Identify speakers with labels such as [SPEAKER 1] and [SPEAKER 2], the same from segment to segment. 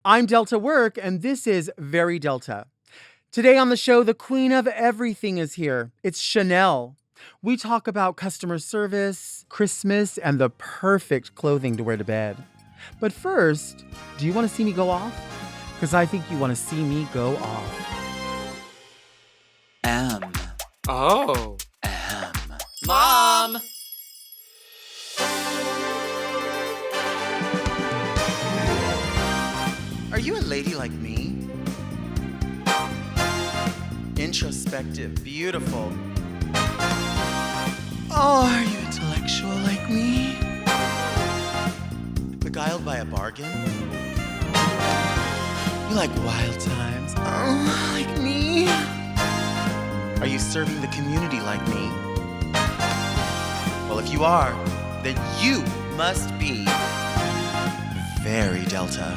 [SPEAKER 1] I'm Delta Work, and this is Very Delta. Today on the show, the queen of everything is here. It's Shannel. We talk about customer service, Christmas, and the perfect clothing to wear to bed. But first, do you want to see me go off? Because I think you want to see me go off.
[SPEAKER 2] M.
[SPEAKER 3] Oh.
[SPEAKER 2] M.
[SPEAKER 3] Mom!
[SPEAKER 2] Are you a lady like me? Introspective, beautiful. Oh, are you intellectual like me? Beguiled by a bargain? You like wild times? Oh, like me? Are you serving the community like me? Well, if you are, then you must be very Delta.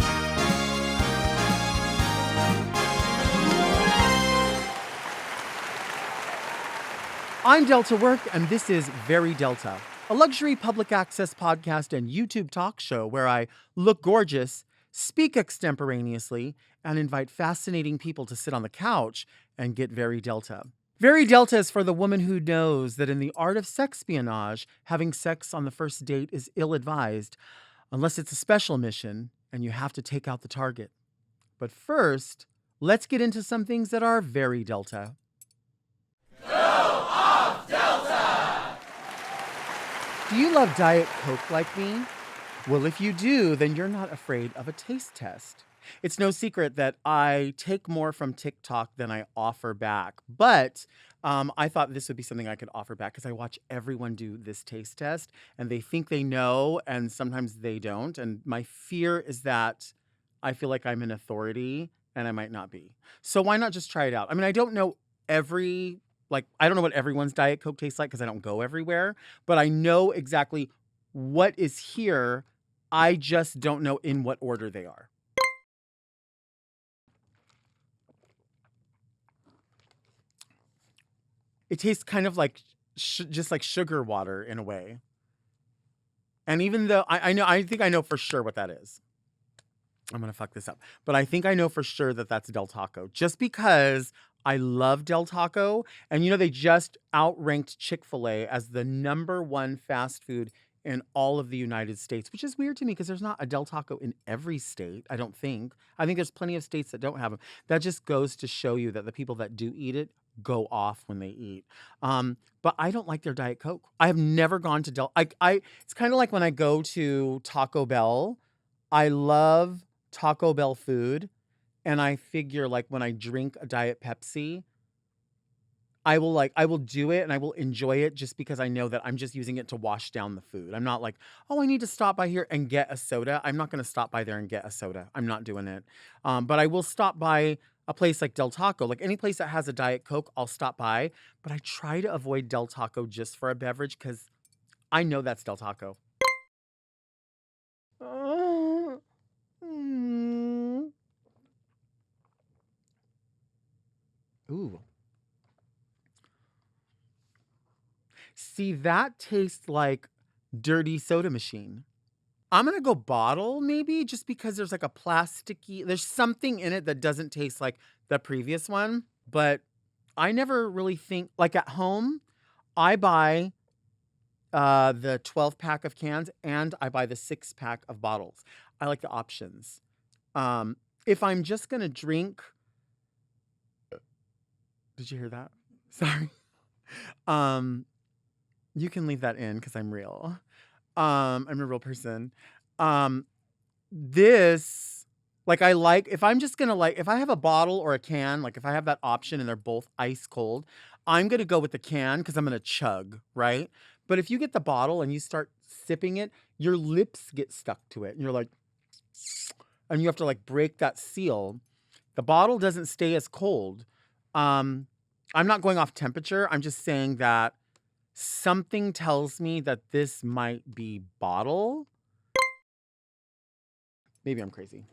[SPEAKER 1] I'm Delta Work, and this is Very Delta, a luxury public access podcast and YouTube talk show where I look gorgeous, speak extemporaneously, and invite fascinating people to sit on the couch and get very Delta. Very Delta is for the woman who knows that in the art of sexpionage, having sex on the first date is ill-advised, unless it's a special mission and you have to take out the target. But first, let's get into some things that are very Delta. Do you love Diet Coke like me? Well, if you do, then you're not afraid of a taste test. It's no secret that I take more from TikTok than I offer back, but I thought this would be something I could offer back because I watch everyone do this taste test and they think they know and sometimes they don't. And my fear is that I feel like I'm an authority and I might not be. So why not just try it out? I mean, I don't know I don't know what everyone's Diet Coke tastes like because I don't go everywhere, but I know exactly what is here. I just don't know in what order they are. It tastes kind of like just like sugar water in a way. And even though I think I know for sure what that is. I'm going to fuck this up. But I think I know for sure that that's Del Taco. Just because I love Del Taco. And they just outranked Chick-fil-A as the #1 fast food in all of the United States, which is weird to me because there's not a Del Taco in every state, I don't think. I think there's plenty of states that don't have them. That just goes to show you that the people that do eat it go off when they eat. But I don't like their Diet Coke. I have never gone to it's kind of like when I go to Taco Bell. I love Taco Bell food, and I figure like when I drink a Diet Pepsi, I will do it and I will enjoy it just because I know that I'm just using it to wash down the food. I'm not like, oh, I need to stop by here and get a soda. I'm not going to stop by there and get a soda. I'm not doing it. But I will stop by a place like Del Taco. Like any place that has a Diet Coke, I'll stop by. But I try to avoid Del Taco just for a beverage because I know that's Del Taco. Ooh. See, that tastes like dirty soda machine. I'm going to go bottle maybe just because there's like there's something in it that doesn't taste like the previous one. But I never really think, like at home, I buy the 12 pack of cans and I buy the 6 pack of bottles. I like the options. If I'm just going to drink, did you hear that? Sorry. You can leave that in because I'm real. I'm a real person. This, like, if I'm just gonna if I have a bottle or a can, like if I have that option and they're both ice cold, I'm gonna go with the can because I'm gonna chug, right? But if you get the bottle and you start sipping it, your lips get stuck to it, and you're like, and you have to like break that seal. The bottle doesn't stay as cold. I'm not going off temperature. I'm just saying that something tells me that this might be bottle. Maybe I'm crazy.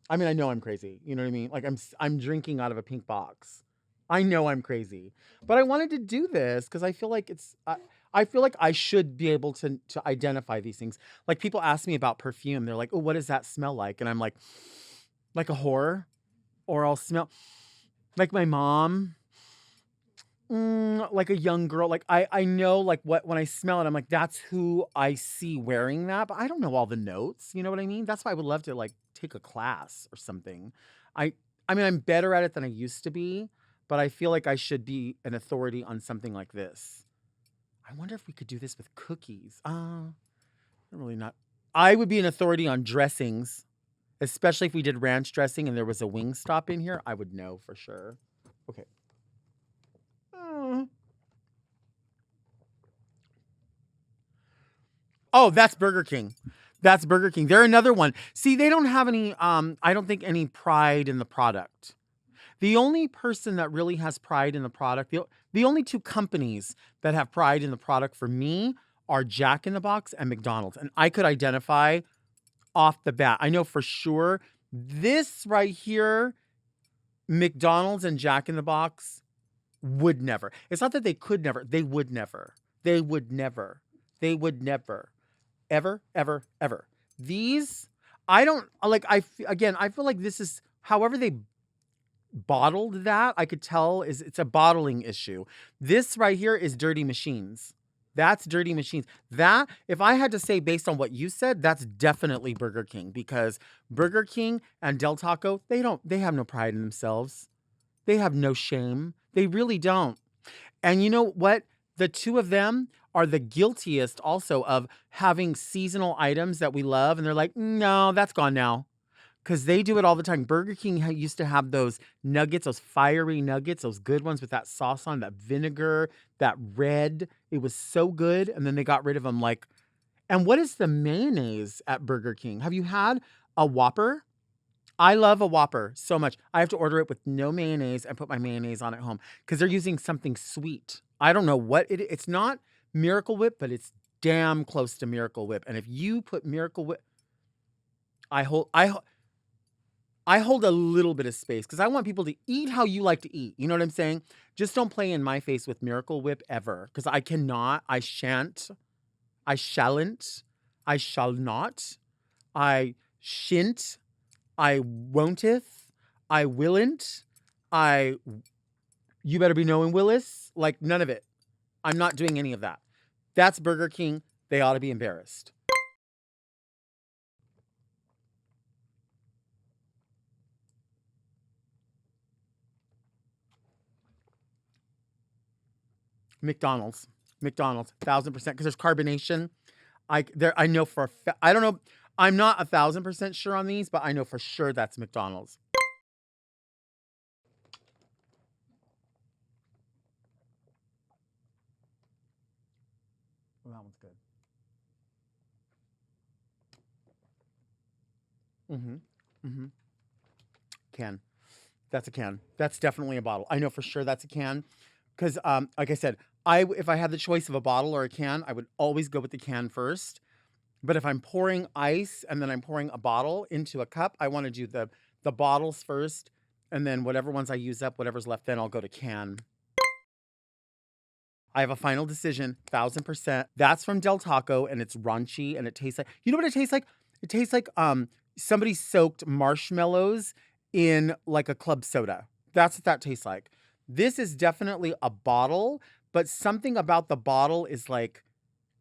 [SPEAKER 1] I mean, I know I'm crazy. You know what I mean? Like I'm drinking out of a pink box. I know I'm crazy, but I wanted to do this because I feel like I feel like I should be able to identify these things. Like people ask me about perfume. They're like, "Oh, what does that smell like?" And I'm like, like a whore, or I'll smell like my mom. Like a young girl. Like I know like what when I smell it, I'm like, that's who I see wearing that. But I don't know all the notes. You know what I mean? That's why I would love to like take a class or something. I I mean I'm better at it than I used to be, but I feel like I should be an authority on something like this. I wonder if we could do this with cookies. Really not. I would be an authority on dressings, especially if we did ranch dressing and there was a wing stop in here. I would know for sure. Okay. Uh, Oh, that's Burger King. That's Burger King. They're another one. See, they don't have any I don't think any pride in the product. The only person that really has pride in the product, the only two companies that have pride in the product for me are Jack in the Box and McDonald's. And I could identify off the bat. I know for sure this right here, McDonald's and Jack in the Box would never. It's not that they could never. They would never. They would never. They would never. Ever, ever, ever. These, I don't like. Again, I feel like this is however they bottled that. I could tell it's a bottling issue. This right here is Dirty Machines. That's Dirty Machines. That if I had to say based on what you said, that's definitely Burger King because Burger King and Del Taco, they have no pride in themselves. They have no shame. They really don't. And you know what? The two of them are the guiltiest also of having seasonal items that we love. And they're like, no, that's gone now. Because they do it all the time. Burger King used to have those nuggets, those fiery nuggets, those good ones with that sauce on, that vinegar, that red. It was so good. And then they got rid of them. Like, and what is the mayonnaise at Burger King? Have you had a Whopper? I love a Whopper so much. I have to order it with no mayonnaise and put my mayonnaise on at home because they're using something sweet. I don't know what it is. It's not Miracle Whip, but it's damn close to Miracle Whip. And if you put Miracle Whip, I hold a little bit of space because I want people to eat how you like to eat. You know what I'm saying? Just don't play in my face with Miracle Whip ever because I cannot, I shan't, I shalln't, I shall not, I shan't. I won'teth, I willn't, you better be knowing Willis. Like none of it. I'm not doing any of that. That's Burger King. They ought to be embarrassed. McDonald's, 1,000% because there's carbonation. I know for I don't know. I'm not 1,000% sure on these, but I know for sure that's McDonald's. Well, that one's good. Mm-hmm. Can. That's a can. That's definitely a bottle. I know for sure that's a can. Because, like I said, if I had the choice of a bottle or a can, I would always go with the can first. But if I'm pouring ice and then I'm pouring a bottle into a cup, I want to do the bottles first. And then whatever ones I use up, whatever's left, then I'll go to can. I have a final decision, 1,000%. That's from Del Taco, and it's raunchy, and it tastes like, you know what it tastes like? It tastes like somebody soaked marshmallows in like a club soda. That's what that tastes like. This is definitely a bottle, but something about the bottle is like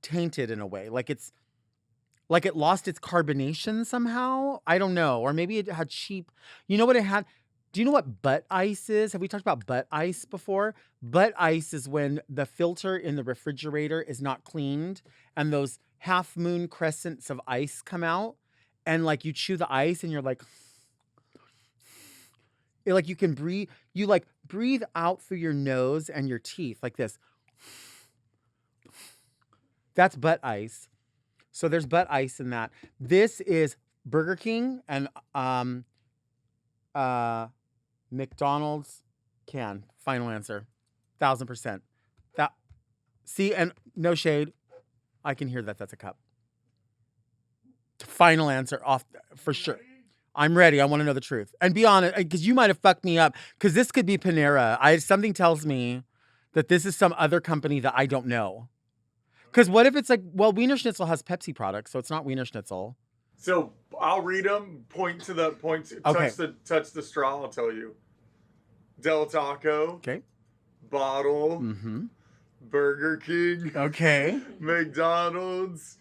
[SPEAKER 1] tainted in a way. Like it lost its carbonation somehow. I don't know. Or maybe it had cheap. You know what it had? Do you know what butt ice is? Have we talked about butt ice before? Butt ice is when the filter in the refrigerator is not cleaned and those half moon crescents of ice come out and like you chew the ice and you're like, like you can breathe, you like breathe out through your nose and your teeth like this. That's butt ice. So there's butt ice in that. This is Burger King and McDonald's can. Final answer. 1,000%. That see, and no shade. I can hear that that's a cup. Final answer off for sure. I'm ready. I want to know the truth. And be honest, because you might have fucked me up. Because this could be Panera. Something tells me that this is some other company that I don't know. Because what if it's like, well, Wiener Schnitzel has Pepsi products, so it's not Wiener Schnitzel.
[SPEAKER 4] So I'll read them. Point to the
[SPEAKER 1] Okay.
[SPEAKER 4] touch the straw. I'll tell you. Del Taco,
[SPEAKER 1] Okay.
[SPEAKER 4] Bottle,
[SPEAKER 1] Mm-hmm.
[SPEAKER 4] Burger King,
[SPEAKER 1] Okay.
[SPEAKER 4] McDonald's,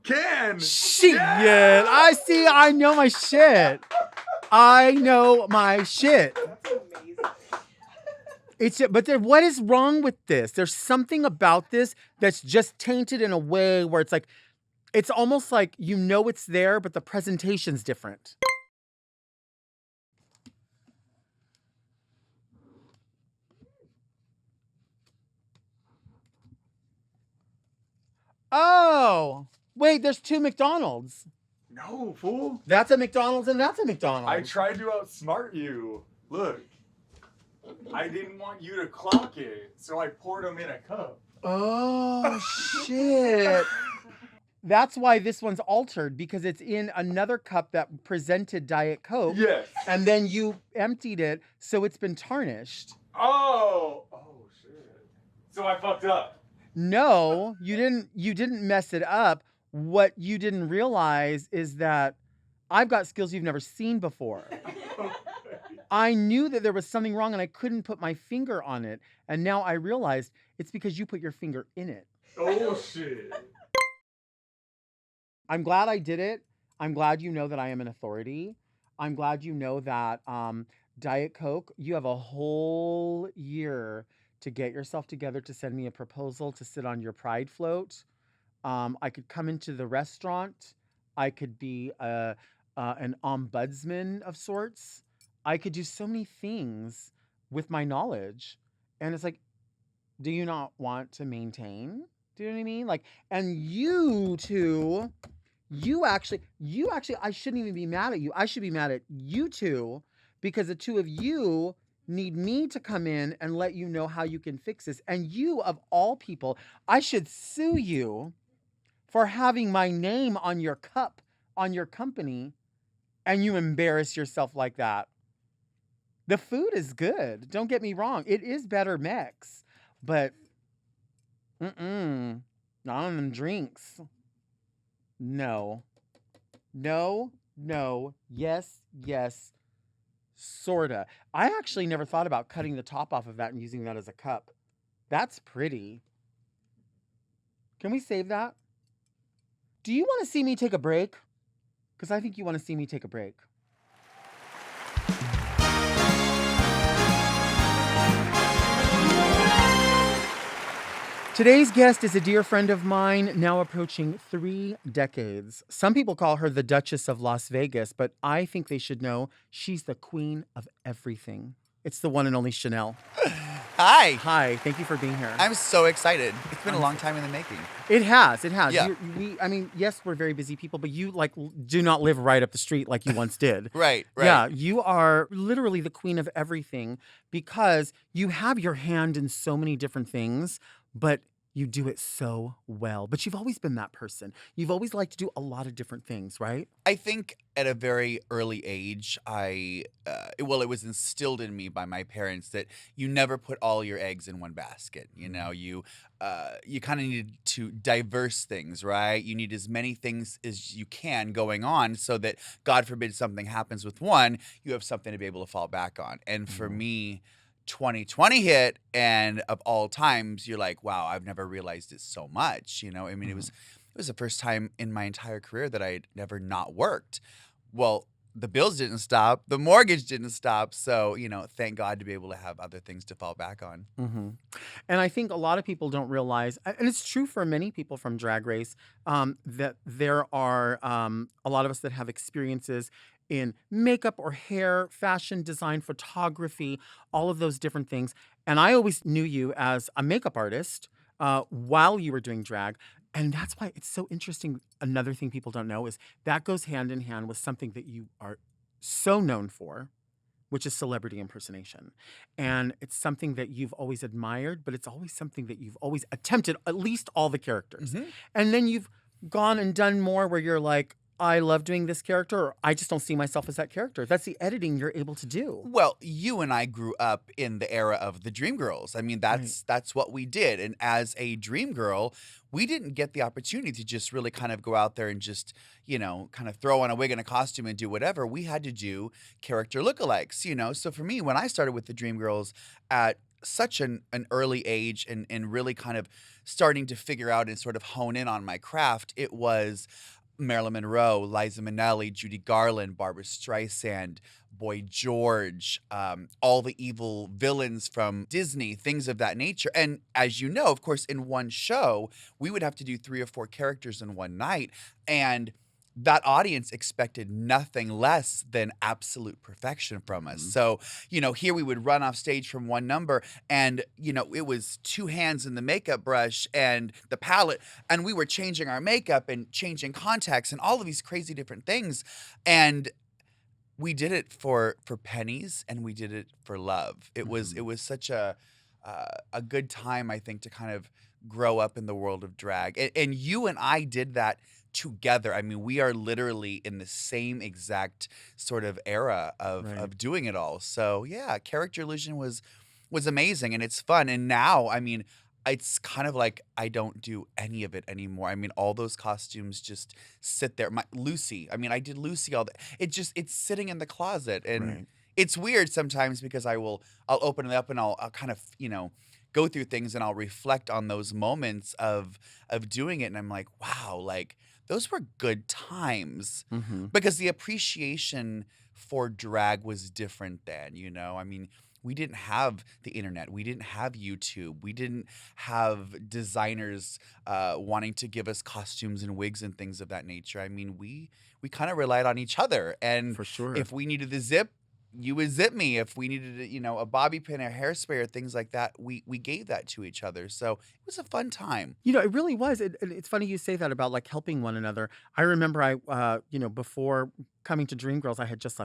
[SPEAKER 4] Can.
[SPEAKER 1] Shit. I see. I know my shit. I know my shit. What is wrong with this? There's something about this that's just tainted in a way where it's like, it's almost like you know it's there, but the presentation's different. Oh, wait, there's two McDonald's.
[SPEAKER 4] No, fool.
[SPEAKER 1] That's a McDonald's and that's a McDonald's.
[SPEAKER 4] I tried to outsmart you. Look. I didn't want you to clock it, so I poured them in a cup.
[SPEAKER 1] Oh, shit. That's why this one's altered, because it's in another cup that presented Diet Coke.
[SPEAKER 4] Yes.
[SPEAKER 1] And then you emptied it, so it's been tarnished.
[SPEAKER 4] Oh shit. So I fucked up.
[SPEAKER 1] No, you didn't mess it up. What you didn't realize is that I've got skills you've never seen before. I knew that there was something wrong and I couldn't put my finger on it. And now I realized it's because you put your finger in it.
[SPEAKER 4] Oh shit.
[SPEAKER 1] I'm glad I did it. I'm glad you know that I am an authority. I'm glad you know that Diet Coke, you have a whole year to get yourself together to send me a proposal to sit on your pride float. I could come into the restaurant. I could be an ombudsman of sorts. I could do so many things with my knowledge. And it's like, do you not want to maintain? Do you know what I mean? Like, and you two, you actually, I shouldn't even be mad at you. I should be mad at you two, because the two of you need me to come in and let you know how you can fix this. And you, of all people, I should sue you for having my name on your cup, on your company, and you embarrass yourself like that. The food is good. Don't get me wrong. It is better Mex, but not on them drinks. No, yes, sorta. I actually never thought about cutting the top off of that and using that as a cup. That's pretty. Can we save that? Do you want to see me take a break? Because I think you want to see me take a break. Today's guest is a dear friend of mine, now approaching 3 decades. Some people call her the Duchess of Las Vegas, but I think they should know she's the queen of everything. It's the one and only Shannel.
[SPEAKER 2] Hi.
[SPEAKER 1] Hi, thank you for being here.
[SPEAKER 2] I'm so excited. It's been a long time in the making.
[SPEAKER 1] It has.
[SPEAKER 2] Yeah.
[SPEAKER 1] Yes, we're very busy people, but you do not live right up the street like you once did.
[SPEAKER 2] Right.
[SPEAKER 1] Yeah, you are literally the queen of everything because you have your hand in so many different things, but you do it so well. But you've always been that person. You've always liked to do a lot of different things, right?
[SPEAKER 2] I think at a very early age, it was instilled in me by my parents that you never put all your eggs in one basket. You know, you kind of need to diverse things, right? You need as many things as you can going on so that, God forbid, something happens with one, you have something to be able to fall back on. And for me, 2020 hit, and of all times, you're like, wow, I've never realized it so much. You know, I mean, it was the first time in my entire career that I'd never not worked. Well, the bills didn't stop, the mortgage didn't stop, so thank God to be able to have other things to fall back on.
[SPEAKER 1] Mm-hmm. And I think a lot of people don't realize, and it's true for many people from Drag Race, that there are a lot of us that have experiences in makeup or hair, fashion, design, photography, all of those different things. And I always knew you as a makeup artist while you were doing drag. And that's why it's so interesting. Another thing people don't know is that goes hand in hand with something that you are so known for, which is celebrity impersonation. And it's something that you've always admired, but it's always something that you've always attempted, at least all the characters.
[SPEAKER 2] Mhm.
[SPEAKER 1] And then you've gone and done more where you're like, I love doing this character, or I just don't see myself as that character. That's the editing you're able to do.
[SPEAKER 2] Well, you and I grew up in the era of the Dream Girls. I mean, that's what we did. And as a Dream Girl, we didn't get the opportunity to just really kind of go out there and just, kind of throw on a wig and a costume and do whatever. We had to do character lookalikes. So for me, when I started with the Dream Girls at such an early age and really kind of starting to figure out and sort of hone in on my craft, it was Marilyn Monroe, Liza Minnelli, Judy Garland, Barbara Streisand, Boy George, all the evil villains from Disney, things of that nature. And as you know, of course, in one show, we would have to do 3 or 4 characters in one night. And that audience expected nothing less than absolute perfection from us. So, here we would run off stage from one number and, it was 2 hands in the makeup brush and the palette, and we were changing our makeup and changing contacts and all of these crazy different things. And we did it for pennies and we did it for love. It was such a good time, I think, to kind of grow up in the world of drag. And you and I did that together. I mean, we are literally in the same exact sort of era of doing it all. So yeah, character illusion was amazing and it's fun. And now, I mean, it's kind of like I don't do any of it anymore. I mean, all those costumes just sit there. Lucy, I mean, I did Lucy all the. It's sitting in the closet, and it's weird sometimes because I'll open it up and I'll kind of go through things and I'll reflect on those moments of doing it, and I'm like, wow, like those were good times because the appreciation for drag was different then. I mean, we didn't have the internet. We didn't have YouTube. We didn't have designers wanting to give us costumes and wigs and things of that nature. I mean, we kind of relied on each other. And
[SPEAKER 1] For sure.
[SPEAKER 2] if we needed the zip, you would zip me. If we needed, a bobby pin, a hairspray, or things like that, we gave that to each other. So it was a fun time.
[SPEAKER 1] It really was. It's funny you say that about like helping one another. I remember before coming to Dreamgirls, I had just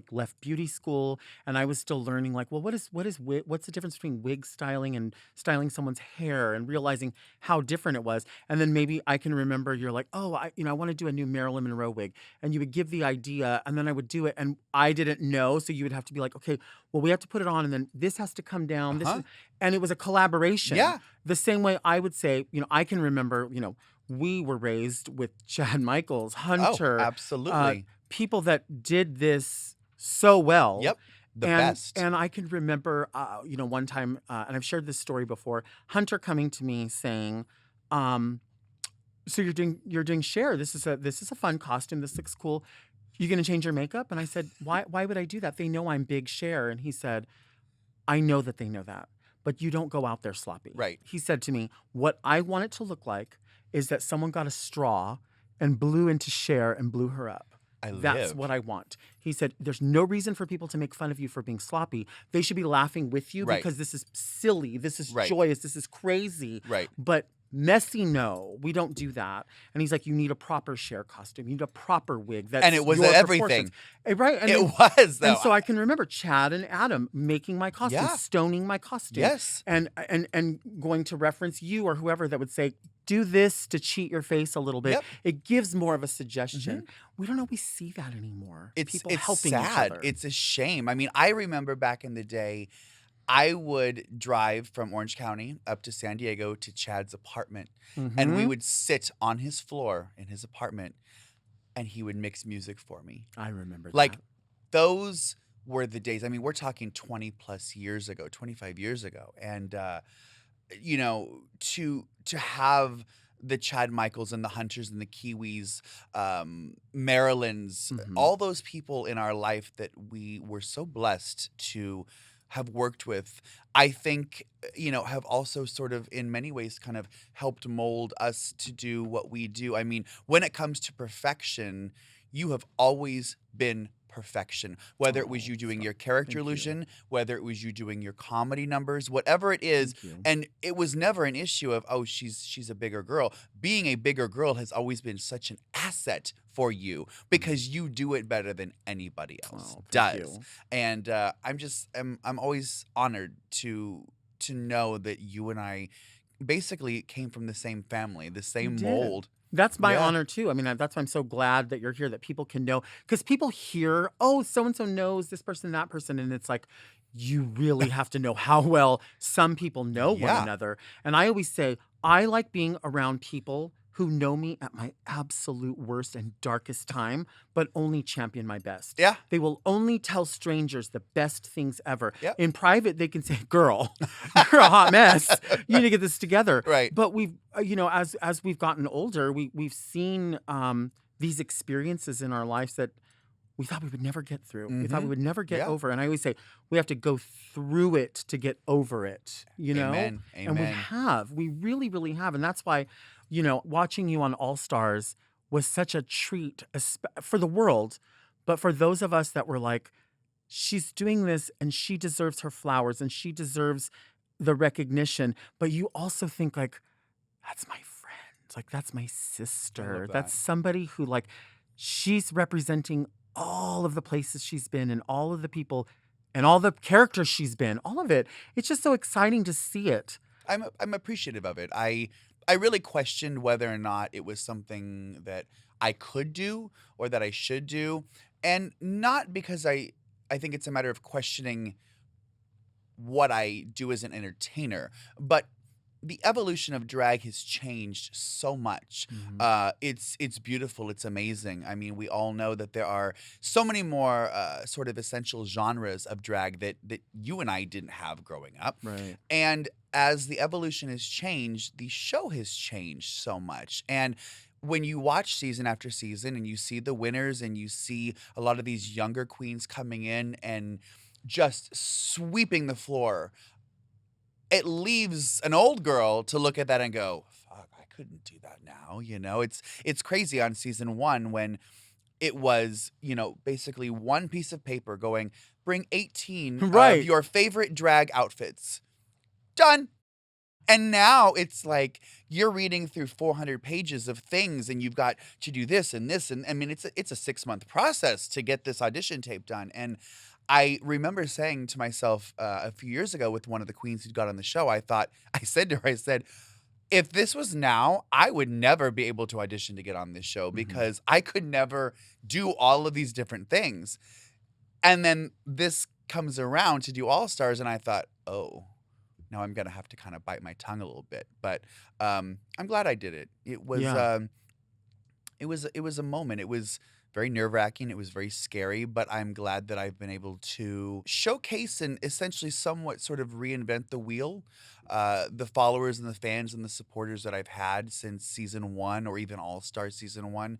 [SPEAKER 1] left beauty school, and I was still learning like, well, what's the difference between wig styling and styling someone's hair, and realizing how different it was. And then maybe I can remember you're like, oh, I want to do a new Marilyn Monroe wig, and you would give the idea, and then I would do it, and I didn't know, so you would have to be like, okay, well, we have to put it on, and then this has to come down. And it was a collaboration.
[SPEAKER 2] Yeah.
[SPEAKER 1] The same way I would say, I can remember, we were raised with Chad Michaels, Hunter.
[SPEAKER 2] Oh, absolutely.
[SPEAKER 1] People that did this so well.
[SPEAKER 2] Yep. The best.
[SPEAKER 1] And I can remember, one time, and I've shared this story before, Hunter coming to me saying, so you're doing Cher. This is a fun costume. This looks cool. You gonna change your makeup? And I said, why would I do that? They know I'm big Cher. And he said, I know that they know that, but you don't go out there sloppy.
[SPEAKER 2] Right.
[SPEAKER 1] He said to me, what I want it to look like is that someone got a straw and blew into Cher and blew her up. That's what I want. He said, there's no reason for people to make fun of you for being sloppy. They should be laughing with you because this is silly. This is joyous. This is crazy.
[SPEAKER 2] Right.
[SPEAKER 1] But messy, no, we don't do that. And he's like, you need a proper Cher costume. You need a proper wig.
[SPEAKER 2] And it was everything.
[SPEAKER 1] Right. And
[SPEAKER 2] it was, though.
[SPEAKER 1] And so I can remember Chad and Adam making my costume, stoning my costume.
[SPEAKER 2] Yes.
[SPEAKER 1] And going to reference you or whoever that would say, do this to cheat your face a little bit.
[SPEAKER 2] Yep.
[SPEAKER 1] It gives more of a suggestion. We don't always see that anymore. People helping
[SPEAKER 2] sad.
[SPEAKER 1] each other.
[SPEAKER 2] It's a shame. I mean, I remember back in the day, I would drive from Orange County up to San Diego to Chad's apartment, and we would sit on his floor in his apartment, and he would mix music for me.
[SPEAKER 1] I remember that.
[SPEAKER 2] Like, those were the days. I mean, we're talking 20 plus years ago, 25 years ago. And, to have the Chad Michaels and the Hunters and the Kiwis, Marilyns, all those people in our life that we were so blessed to have worked with, I think, have also sort of in many ways kind of helped mold us to do what we do. I mean, when it comes to perfection, you have always been perfection, whether it was you doing your character illusion, whether it was you doing your comedy numbers, whatever it is. And it was never an issue of, oh, she's a bigger girl. Being a bigger girl has always been such an asset for you because you do it better than anybody else does. And I'm always honored to know that you and I basically came from the same family, the same mold.
[SPEAKER 1] That's my
[SPEAKER 2] Yeah.
[SPEAKER 1] honor too. I mean, that's why I'm so glad that you're here, that people can know, because people hear, oh, so and so knows this person, that person, and it's like, you really have to know how well some people know one
[SPEAKER 2] Yeah.
[SPEAKER 1] another. And I always say, I like being around people who know me at my absolute worst and darkest time, but only champion my best.
[SPEAKER 2] Yeah.
[SPEAKER 1] They will only tell strangers the best things ever.
[SPEAKER 2] Yep.
[SPEAKER 1] In private, they can say, girl, you're a hot mess. You need to get this together.
[SPEAKER 2] Right.
[SPEAKER 1] But we've, as we've gotten older, we've seen these experiences in our lives that we thought we would never get through. We thought we would never get
[SPEAKER 2] Yeah.
[SPEAKER 1] over. And I always say, we have to go through it to get over it, you know?
[SPEAKER 2] Amen.
[SPEAKER 1] And we
[SPEAKER 2] Amen.
[SPEAKER 1] have. We really, really have. And that's why, watching you on All Stars was such a treat for the world. But for those of us that were like, she's doing this and she deserves her flowers and she deserves the recognition. But you also think like, that's my friend. Like, that's my sister.
[SPEAKER 2] that.
[SPEAKER 1] That's somebody who, like, she's representing all of the places she's been and all of the people and all the characters she's been, all of it. It's just so exciting to see it.
[SPEAKER 2] I'm appreciative of it. I really questioned whether or not it was something that I could do or that I should do, and not because I think it's a matter of questioning what I do as an entertainer, but the evolution of drag has changed so much. It's beautiful. It's amazing. I mean, we all know that there are so many more sort of essential genres of drag that you and I didn't have growing up.
[SPEAKER 1] Right.
[SPEAKER 2] And as the evolution has changed, the show has changed so much. And when you watch season after season and you see the winners and you see a lot of these younger queens coming in and just sweeping the floor, it leaves an old girl to look at that and go, fuck, I couldn't do that now. It's crazy on season 1 when it was, basically one piece of paper going, bring 18
[SPEAKER 1] Right.
[SPEAKER 2] of your favorite drag outfits. Done. And now it's like you're reading through 400 pages of things and you've got to do this and this. And I mean, it's a 6-month process to get this audition tape done. And I remember saying to myself a few years ago with one of the queens who got on the show, I said to her, if this was now, I would never be able to audition to get on this show because I could never do all of these different things. And then this comes around to do All Stars, and I thought, oh, now I'm going to have to kind of bite my tongue a little bit. But I'm glad I did it. It was it was a moment. It was very nerve-wracking. It was very scary, but I'm glad that I've been able to showcase and essentially somewhat sort of reinvent the wheel. The followers and the fans and the supporters that I've had since season 1 or even All-Star season 1,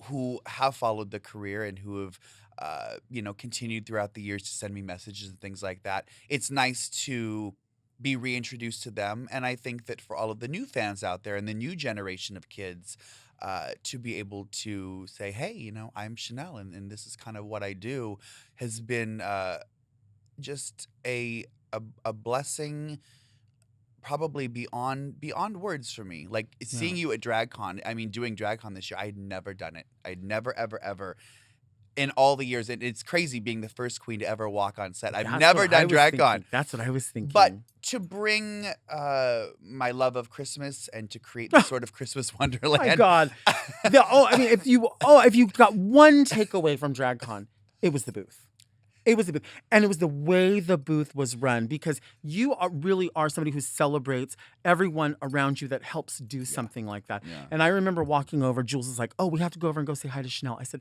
[SPEAKER 2] who have followed the career and who have, continued throughout the years to send me messages and things like that. It's nice to be reintroduced to them. And I think that for all of the new fans out there and the new generation of kids, to be able to say, hey, I'm Shannel and this is kind of what I do, has been just a blessing, probably beyond words for me. Like seeing you at DragCon, I mean, doing DragCon this year, I had never done it. I'd never, ever, ever in all the years. And it's crazy being the first queen to ever walk on set. I've never done DragCon.
[SPEAKER 1] That's what I was thinking.
[SPEAKER 2] But to bring my love of Christmas and to create this sort of Christmas wonderland.
[SPEAKER 1] Oh my God. If you got one takeaway from DragCon, it was the booth. It was the booth. And it was the way the booth was run, because you really are somebody who celebrates everyone around you that helps do something like that.
[SPEAKER 2] Yeah.
[SPEAKER 1] And I remember walking over, Jules was like, oh, we have to go over and go say hi to Shannel. I said,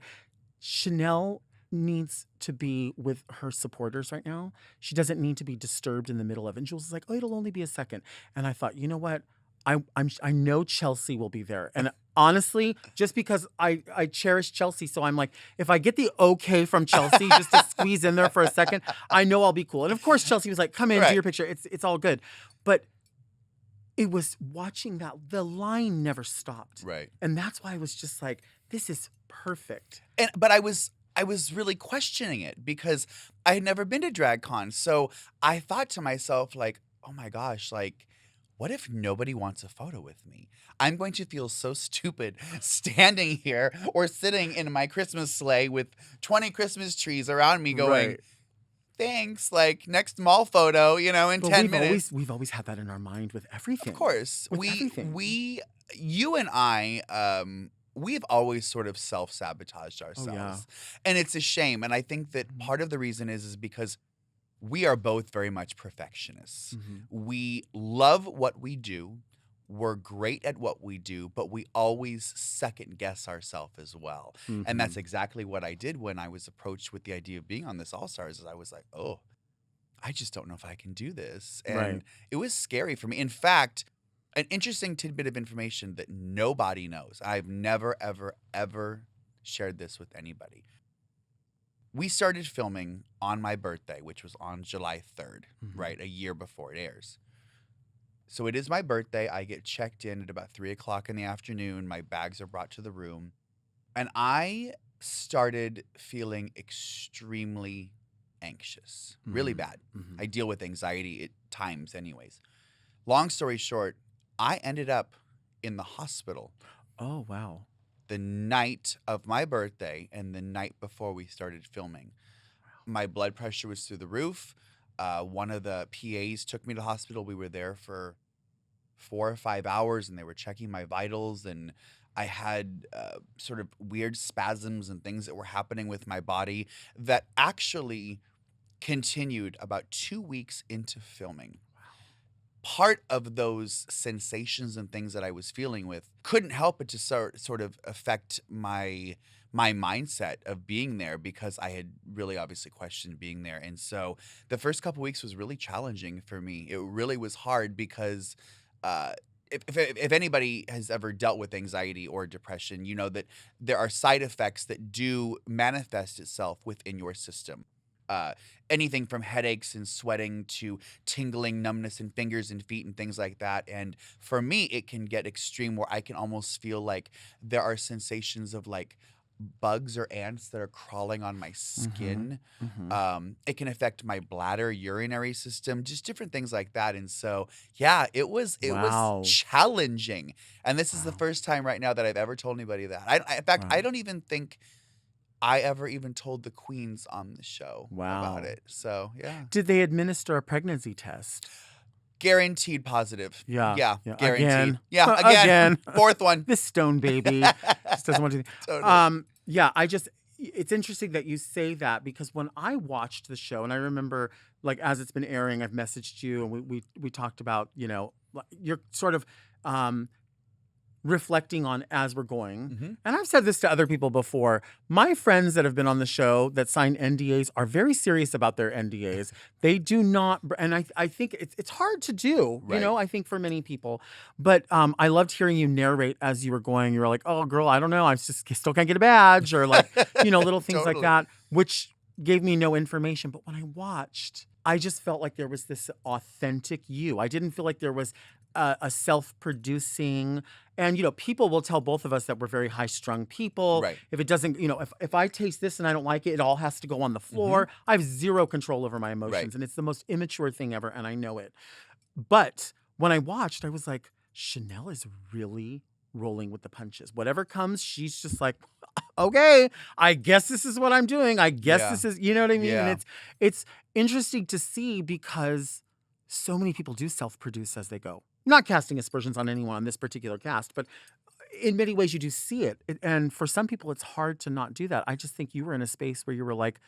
[SPEAKER 1] Shannel needs to be with her supporters right now. She doesn't need to be disturbed in the middle of it. And Jules was like, oh, it'll only be a second. And I thought, you know what? I know Chelsea will be there. And honestly, just because I cherish Chelsea, so I'm like, if I get the okay from Chelsea just to squeeze in there for a second, I know I'll be cool. And of course, Chelsea was like, come in, do your picture. It's all good. But it was watching that, the line never stopped.
[SPEAKER 2] Right.
[SPEAKER 1] And that's why I was just like, this is perfect.
[SPEAKER 2] But I was really questioning it because I had never been to DragCon. So I thought to myself, like, oh my gosh, like, what if nobody wants a photo with me? I'm going to feel so stupid standing here or sitting in my Christmas sleigh with 20 Christmas trees around me going, thanks. Like, next mall photo, in
[SPEAKER 1] But
[SPEAKER 2] 10 minutes.
[SPEAKER 1] we've always had that in our mind with everything.
[SPEAKER 2] Of course.
[SPEAKER 1] With everything.
[SPEAKER 2] You and I, we've always sort of self-sabotaged ourselves.
[SPEAKER 1] Oh, yeah.
[SPEAKER 2] And it's a shame. And I think that part of the reason is because we are both very much perfectionists. We love what we do. We're great at what we do, but we always second guess ourselves as well. And that's exactly what I did when I was approached with the idea of being on this All Stars. Is I was like, oh, I just don't know if I can do this. And
[SPEAKER 1] Right.
[SPEAKER 2] it was scary for me. In fact, an interesting tidbit of information that nobody knows. I've never, ever, ever shared this with anybody. We started filming on my birthday, which was on July 3rd, right? A year before it airs. So it is my birthday. I get checked in at about 3 o'clock in the afternoon. My bags are brought to the room. And I started feeling extremely anxious, really bad. I deal with anxiety at times anyways. Long story short, I ended up in the hospital
[SPEAKER 1] Oh, wow.
[SPEAKER 2] the night of my birthday and the night before we started filming. My blood pressure was through the roof. One of the PAs took me to the hospital. We were there for 4 or 5 hours, and they were checking my vitals, and I had sort of weird spasms and things that were happening with my body that actually continued about 2 weeks into filming. Part of those sensations and things that I was feeling with couldn't help but to sort of affect my mindset of being there, because I had really obviously questioned being there. And so the first couple weeks was really challenging for me. It really was hard because if anybody has ever dealt with anxiety or depression, you know that there are side effects that do manifest itself within your system. Anything from headaches and sweating to tingling, numbness in fingers and feet and things like that. And for me, it can get extreme where I can almost feel like there are sensations of like bugs or ants that are crawling on my skin. It can affect my bladder, urinary system, just different things like that. And so, yeah, it was
[SPEAKER 1] Wow.
[SPEAKER 2] challenging. And this is the
[SPEAKER 1] Wow.
[SPEAKER 2] first time right now that I've ever told anybody that. In fact,
[SPEAKER 1] Wow.
[SPEAKER 2] I don't even think I ever even told the queens on the show about
[SPEAKER 1] Wow.
[SPEAKER 2] it. So, yeah.
[SPEAKER 1] Did they administer a pregnancy test?
[SPEAKER 2] Guaranteed positive.
[SPEAKER 1] Yeah.
[SPEAKER 2] Yeah,
[SPEAKER 1] Yeah.
[SPEAKER 2] guaranteed.
[SPEAKER 1] Again.
[SPEAKER 2] Yeah, again.
[SPEAKER 1] Again.
[SPEAKER 2] Fourth one.
[SPEAKER 1] This stone baby just doesn't want to.
[SPEAKER 2] Totally.
[SPEAKER 1] Yeah, it's interesting that you say that, because when I watched the show, and I remember, like, as it's been airing, I've messaged you and we talked about, you're sort of reflecting on as we're going. And I've said this to other people before. My friends that have been on the show that sign NDAs are very serious about their NDAs. They do not, and I think it's hard to do,
[SPEAKER 2] Right.
[SPEAKER 1] I think for many people. But I loved hearing you narrate as you were going. You were like, oh, girl, I don't know. I just still can't get a badge, or like, little things like
[SPEAKER 2] Totally.
[SPEAKER 1] that, which gave me no information. But when I watched, I just felt like there was this authentic you. I didn't feel like there was a self-producing, and people will tell both of us that we're very high-strung people.
[SPEAKER 2] Right.
[SPEAKER 1] If it doesn't, if I taste this and I don't like it, it all has to go on the floor. I have zero control over my emotions,
[SPEAKER 2] Right.
[SPEAKER 1] and it's the most immature thing ever, and I know it. But when I watched, I was like, Shannel is really rolling with the punches. Whatever comes, she's just like, okay, I guess this is what I'm doing. I guess
[SPEAKER 2] Yeah.
[SPEAKER 1] this is, you know what I mean?
[SPEAKER 2] Yeah.
[SPEAKER 1] And it's interesting to see, because so many people do self-produce as they go. Not casting aspersions on anyone on this particular cast, but in many ways you do see it. And for some people, it's hard to not do that. I just think you were in a space where you were like,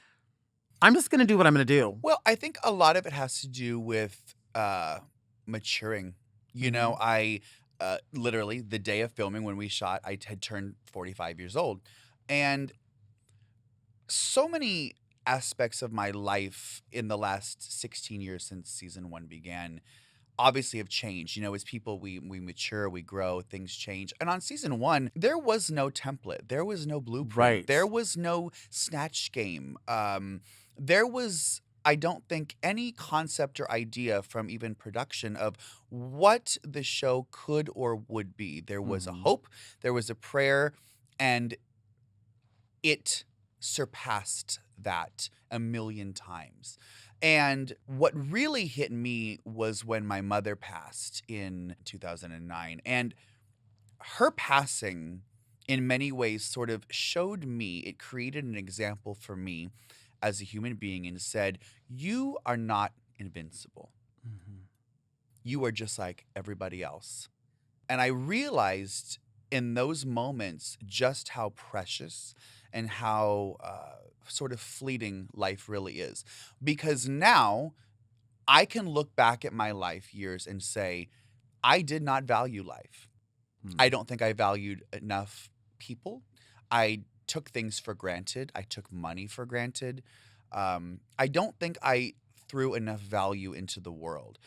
[SPEAKER 1] I'm just going to do what I'm going to do.
[SPEAKER 2] Well, I think a lot of it has to do with maturing. I literally, the day of filming when we shot, I had turned 45 years old. And so many aspects of my life in the last 16 years since season 1 began obviously have changed. As people, we mature, we grow, things change. And on season 1, there was no template. There was no blueprint.
[SPEAKER 1] Right.
[SPEAKER 2] There was no snatch game. There was, I don't think, any concept or idea from even production of what the show could or would be. There was a hope, there was a prayer, and it surpassed that a million times. And what really hit me was when my mother passed in 2009. And her passing, in many ways, sort of showed me, it created an example for me as a human being and said, you are not invincible.
[SPEAKER 1] Mhm.
[SPEAKER 2] You are just like everybody else. And I realized in those moments just how precious and how sort of fleeting life really is. Because now I can look back at my life years and say, I did not value life. I
[SPEAKER 1] Mm.
[SPEAKER 2] don't think I valued enough people. I took things for granted. I took money for granted. I don't think I threw enough value into the world.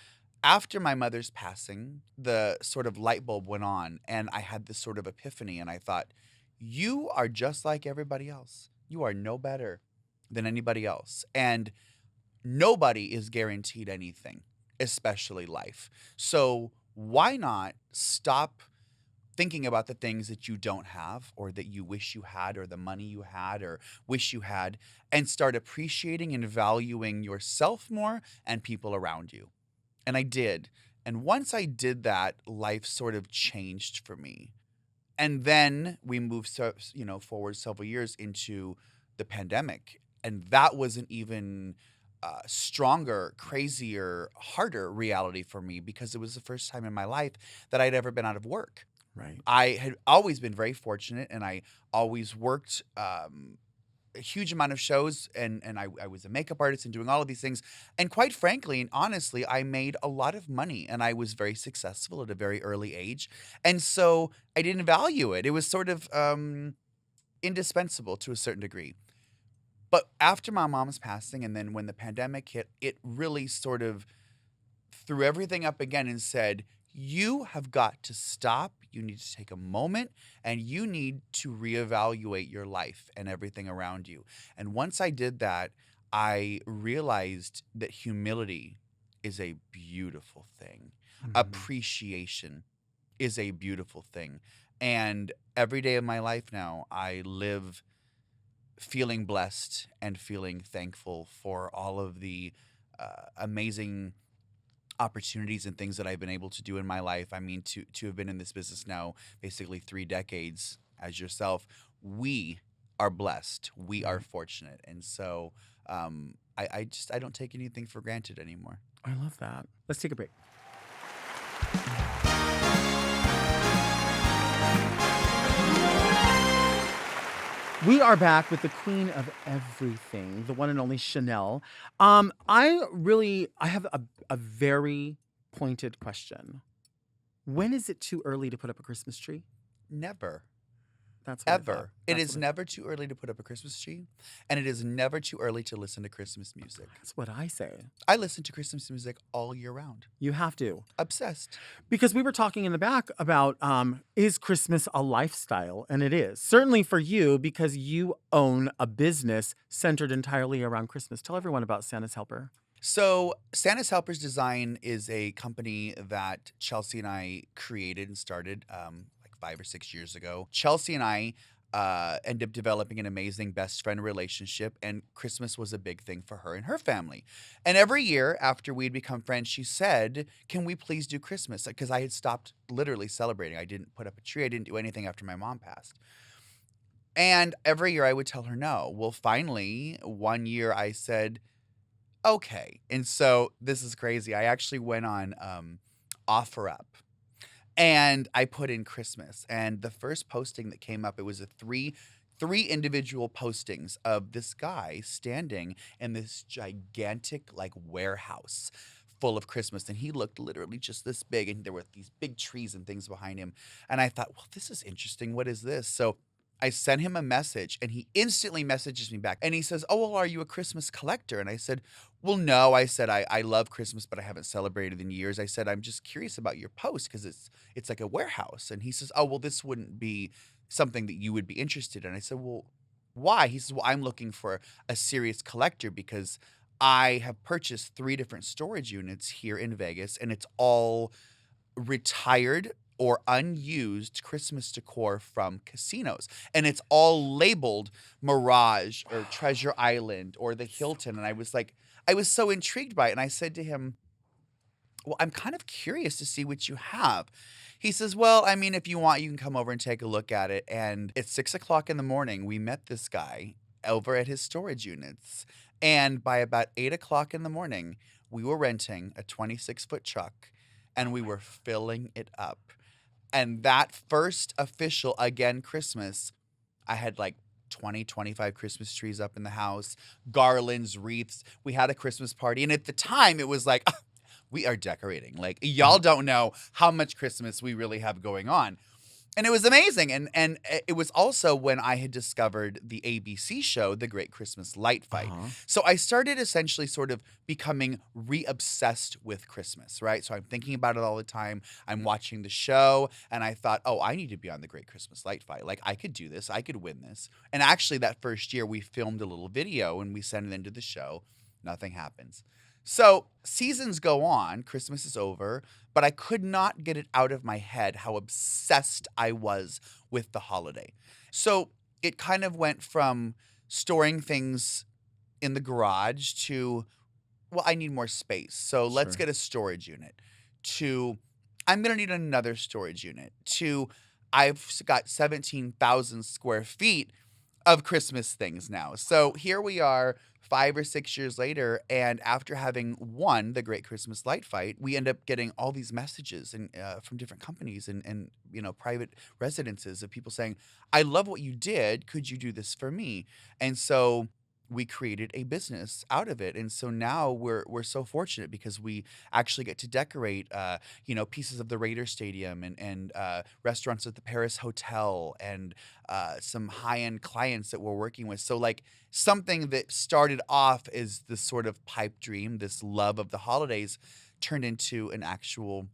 [SPEAKER 2] After my mother's passing, the sort of light bulb went on, and I had this sort of epiphany, and I thought, you are just like everybody else. You are no better than anybody else. And nobody is guaranteed anything, especially life. So why not stop thinking about the things that you don't have or that you wish you had or the money you had or wish you had and start appreciating and valuing yourself more and people around you? And I did. And once I did that, life sort of changed for me. And then we moved, forward several years into the pandemic, and that was an even stronger, crazier, harder reality for me because it was the first time in my life that I'd ever been out of work.
[SPEAKER 1] Right.
[SPEAKER 2] I had always been very fortunate, and I always worked a huge amount of shows, and I was a makeup artist and doing all of these things. And quite frankly and honestly, I made a lot of money and I was very successful at a very early age. And so I didn't value it. It was sort of indispensable to a certain degree. But after my mom's passing, and then when the pandemic hit, it really sort of threw everything up again and said, you have got to stop. You need to take a moment and you need to reevaluate your life and everything around you. And once I did that, I realized that humility is a beautiful thing.
[SPEAKER 1] Mhm.
[SPEAKER 2] Appreciation is a beautiful thing. And every day of my life now, I live feeling blessed and feeling thankful for all of the amazing opportunities and things that I've been able to do in my life. I mean, to have been in this business now basically 3 decades as yourself, we are blessed. We are
[SPEAKER 1] Right.
[SPEAKER 2] fortunate. And so I don't take anything for granted anymore.
[SPEAKER 1] I love that. Let's take a break. We are back with the queen of everything, the one and only Shannel. I have a very pointed question. When is it too early to put up a Christmas tree?
[SPEAKER 2] Never.
[SPEAKER 1] That's what I thought.
[SPEAKER 2] Ever. It
[SPEAKER 1] That's
[SPEAKER 2] is
[SPEAKER 1] what I thought.
[SPEAKER 2] never too early to put up a Christmas tree, and it is never too early to listen to Christmas music.
[SPEAKER 1] That's what I say.
[SPEAKER 2] I listen to Christmas music all year round.
[SPEAKER 1] You have to.
[SPEAKER 2] Obsessed.
[SPEAKER 1] Because we were talking in the back about is Christmas a lifestyle? And it is. Certainly for you, because you own a business centered entirely around Christmas. Tell everyone about Santa's Helper.
[SPEAKER 2] So, Santa's Helpers Design is a company that Chelsea and I created and started like 5 or 6 years ago. Chelsea and I ended up developing an amazing best friend relationship, and Christmas was a big thing for her and her family. And every year after we'd become friends, she said, can we please do Christmas? Because I had stopped literally celebrating. I didn't put up a tree, I didn't do anything after my mom passed. And every year I would tell her no. Well, finally, one year I said, okay. And so this is crazy. I actually went on OfferUp and I put in Christmas. And the first posting that came up, it was three individual postings of this guy standing in this gigantic like warehouse full of Christmas. And he looked literally just this big. And there were these big trees and things behind him. And I thought, well, this is interesting. What is this? So I sent him a message and he instantly messages me back and he says, oh, well, are you a Christmas collector? And I said, well, no. I said, I love Christmas, but I haven't celebrated in years. I said, I'm just curious about your post because it's like a warehouse. And he says, oh, well, this wouldn't be something that you would be interested in. I said, well, why? He says, well, I'm looking for a serious collector because I have purchased 3 different storage units here in Vegas and it's all retired or unused Christmas decor from casinos. And it's all labeled Mirage or Treasure Island or the Hilton. And I was so intrigued by it. And I said to him, well, I'm kind of curious to see what you have. He says, well, I mean, if you want, you can come over and take a look at it. And at 6 o'clock in the morning, we met this guy over at his storage units. And by about 8 o'clock in the morning, we were renting a 26-foot truck and we were filling it up. And that first official, again, Christmas, I had like 20, 25 Christmas trees up in the house, garlands, wreaths. We had a Christmas party. And at the time, it was like, we are decorating. Like, y'all don't know how much Christmas we really have going on. And it was amazing. And it was also when I had discovered the ABC show, The Great Christmas Light Fight. So I started essentially sort of becoming re-obsessed with Christmas, right? So I'm thinking about it all the time. I'm watching the show and I thought, oh, I need to be on The Great Christmas Light Fight. Like, I could do this. I could win this. And actually that first year we filmed a little video and we sent it into the show. Nothing happens. So seasons go on, Christmas is over, but I could not get it out of my head how obsessed I was with the holiday. So it kind of went from storing things in the garage to, well, I need more space. So let's get a storage unit. To, I'm going to need another storage unit. To, I've got 17,000 square feet of Christmas things now. So here we are 5 or 6 years later, and after having won the Great Christmas Light Fight, we end up getting all these messages and from different companies and private residences of people saying, I love what you did. Could you do this for me? And so we created a business out of it. And so now we're so fortunate because we actually get to decorate, pieces of the Raiders Stadium and restaurants at the Paris Hotel and some high-end clients that we're working with. So like something that started off as this sort of pipe dream, this love of the holidays, turned into an actual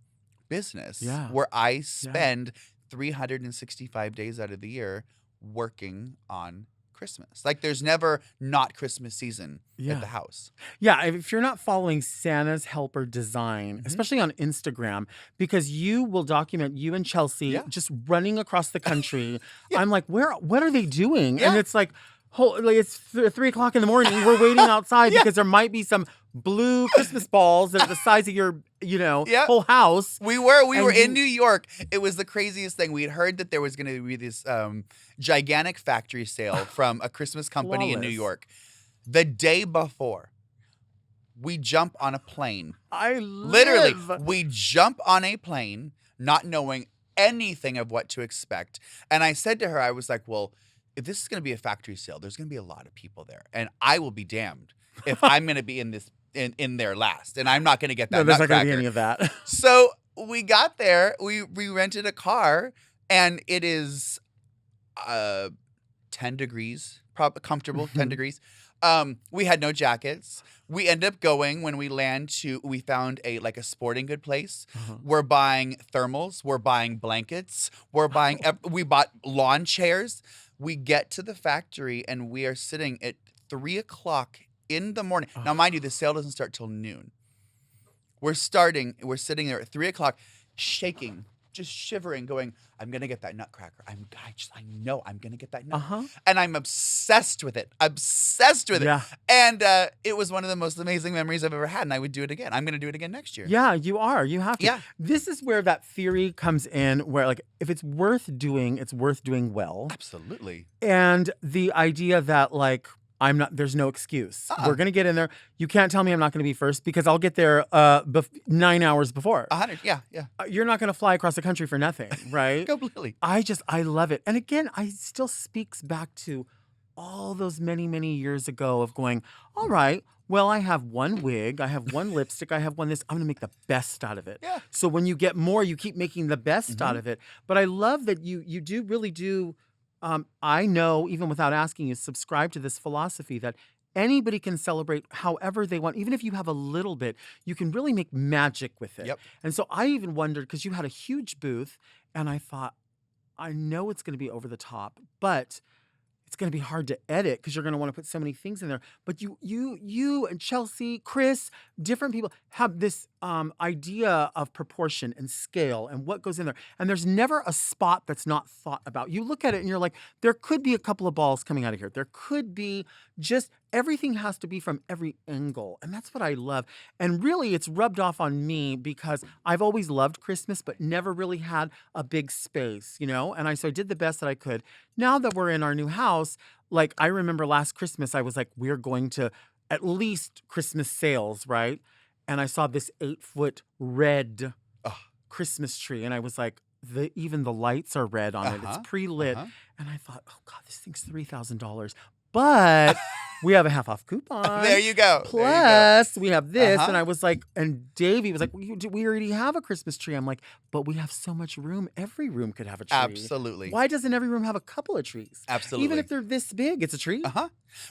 [SPEAKER 2] business where I spend 365 days out of the year working on Christmas. Like there's never not Christmas season at the house.
[SPEAKER 1] Yeah, if you're not following Santa's Helper Design, especially on Instagram, because you will document you and Chelsea just running across the country. I'm like, what are they doing? And it's like, it's 3 o'clock in the morning. We're waiting outside because there might be some blue Christmas balls that are the size of your, whole house.
[SPEAKER 2] We were in New York. It was the craziest thing. We had heard that there was going to be this gigantic factory sale from a Christmas company in New York. The day before, we jump on a plane. Literally, we jump on a plane, not knowing anything of what to expect. And I said to her, I was like, well, if this is going to be a factory sale, there's going to be a lot of people there. And I will be damned if I'm going to be in there last. And I'm not going to get that.
[SPEAKER 1] No, there's not going to be any of that.
[SPEAKER 2] So we got there. We rented a car. And it is 10 degrees, comfortable 10 degrees. We had no jackets. We end up going when we we found a sporting good place. We're buying thermals. We're buying blankets. We bought lawn chairs. We get to the factory and we are sitting at 3 o'clock in the morning. Now, mind you, the sale doesn't start till noon. We're sitting there at 3 o'clock, shaking, just shivering, going, I'm going to get that Nutcracker. I know I'm going to get that Nutcracker. And I'm obsessed with it.
[SPEAKER 1] Yeah.
[SPEAKER 2] And it was one of the most amazing memories I've ever had. And I would do it again. I'm going to do it again next year.
[SPEAKER 1] Yeah, you are. You have to.
[SPEAKER 2] Yeah.
[SPEAKER 1] This is where that theory comes in where if it's worth doing, it's worth doing well.
[SPEAKER 2] Absolutely.
[SPEAKER 1] And the idea that there's no excuse. We're going to get in there. You can't tell me I'm not going to be first because I'll get there 9 hours before.
[SPEAKER 2] 100, yeah.
[SPEAKER 1] You're not going to fly across the country for nothing, right?
[SPEAKER 2] Completely.
[SPEAKER 1] I love it. And again, I still speaks back to all those many, many years ago of going, all right, well, I have one wig, I have one lipstick, I have one this. I'm going to make the best out of it.
[SPEAKER 2] Yeah.
[SPEAKER 1] So when you get more, you keep making the best out of it. But I love that you really do. I know, even without asking you, subscribe to this philosophy that anybody can celebrate however they want. Even if you have a little bit, you can really make magic with it.
[SPEAKER 2] Yep.
[SPEAKER 1] And so I even wondered, because you had a huge booth, and I thought, I know it's going to be over the top, but it's going to be hard to edit because you're going to want to put so many things in there. But you and Chelsea, Chris, different people have this idea of proportion and scale and what goes in there. And there's never a spot that's not thought about. You look at it and you're like, there could be a couple of balls coming out of here. There could be just, everything has to be from every angle. And that's what I love. And really, it's rubbed off on me because I've always loved Christmas, but never really had a big space, you know? And so I did the best that I could. Now that we're in our new house, like I remember last Christmas, I was like, we're going to at least Christmas sales, right? And I saw this 8-foot red
[SPEAKER 2] Ugh.
[SPEAKER 1] Christmas tree. And I was like, even the lights are red on it. It's pre-lit. And I thought, oh God, this thing's $3,000. But we have a half off coupon.
[SPEAKER 2] There you go.
[SPEAKER 1] Plus, we have this. And I was like, and Davey was like, we already have a Christmas tree. I'm like, but we have so much room. Every room could have a tree.
[SPEAKER 2] Absolutely.
[SPEAKER 1] Why doesn't every room have a couple of trees?
[SPEAKER 2] Absolutely.
[SPEAKER 1] Even if they're this big, it's a tree.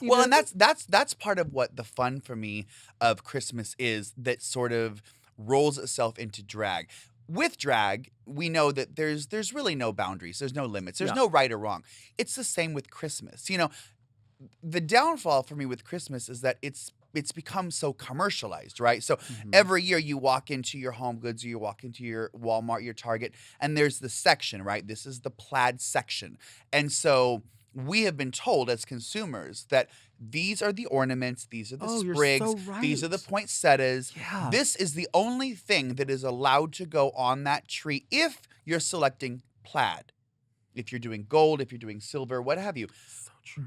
[SPEAKER 2] Well, and that's part of what the fun for me of Christmas is, that sort of rolls itself into drag. With drag, we know that there's really no boundaries. There's no limits. There's no right or wrong. It's the same with Christmas. You know, the downfall for me with Christmas is that it's become so commercialized, right? So every year you walk into your Home Goods or you walk into your Walmart, your Target, and there's the section, right? This is the plaid section. And so we have been told as consumers that these are the ornaments, these are the sprigs,
[SPEAKER 1] so right.
[SPEAKER 2] these are the poinsettias.
[SPEAKER 1] Yeah.
[SPEAKER 2] This is the only thing that is allowed to go on that tree if you're selecting plaid. If you're doing gold, if you're doing silver, what have you.
[SPEAKER 1] So true.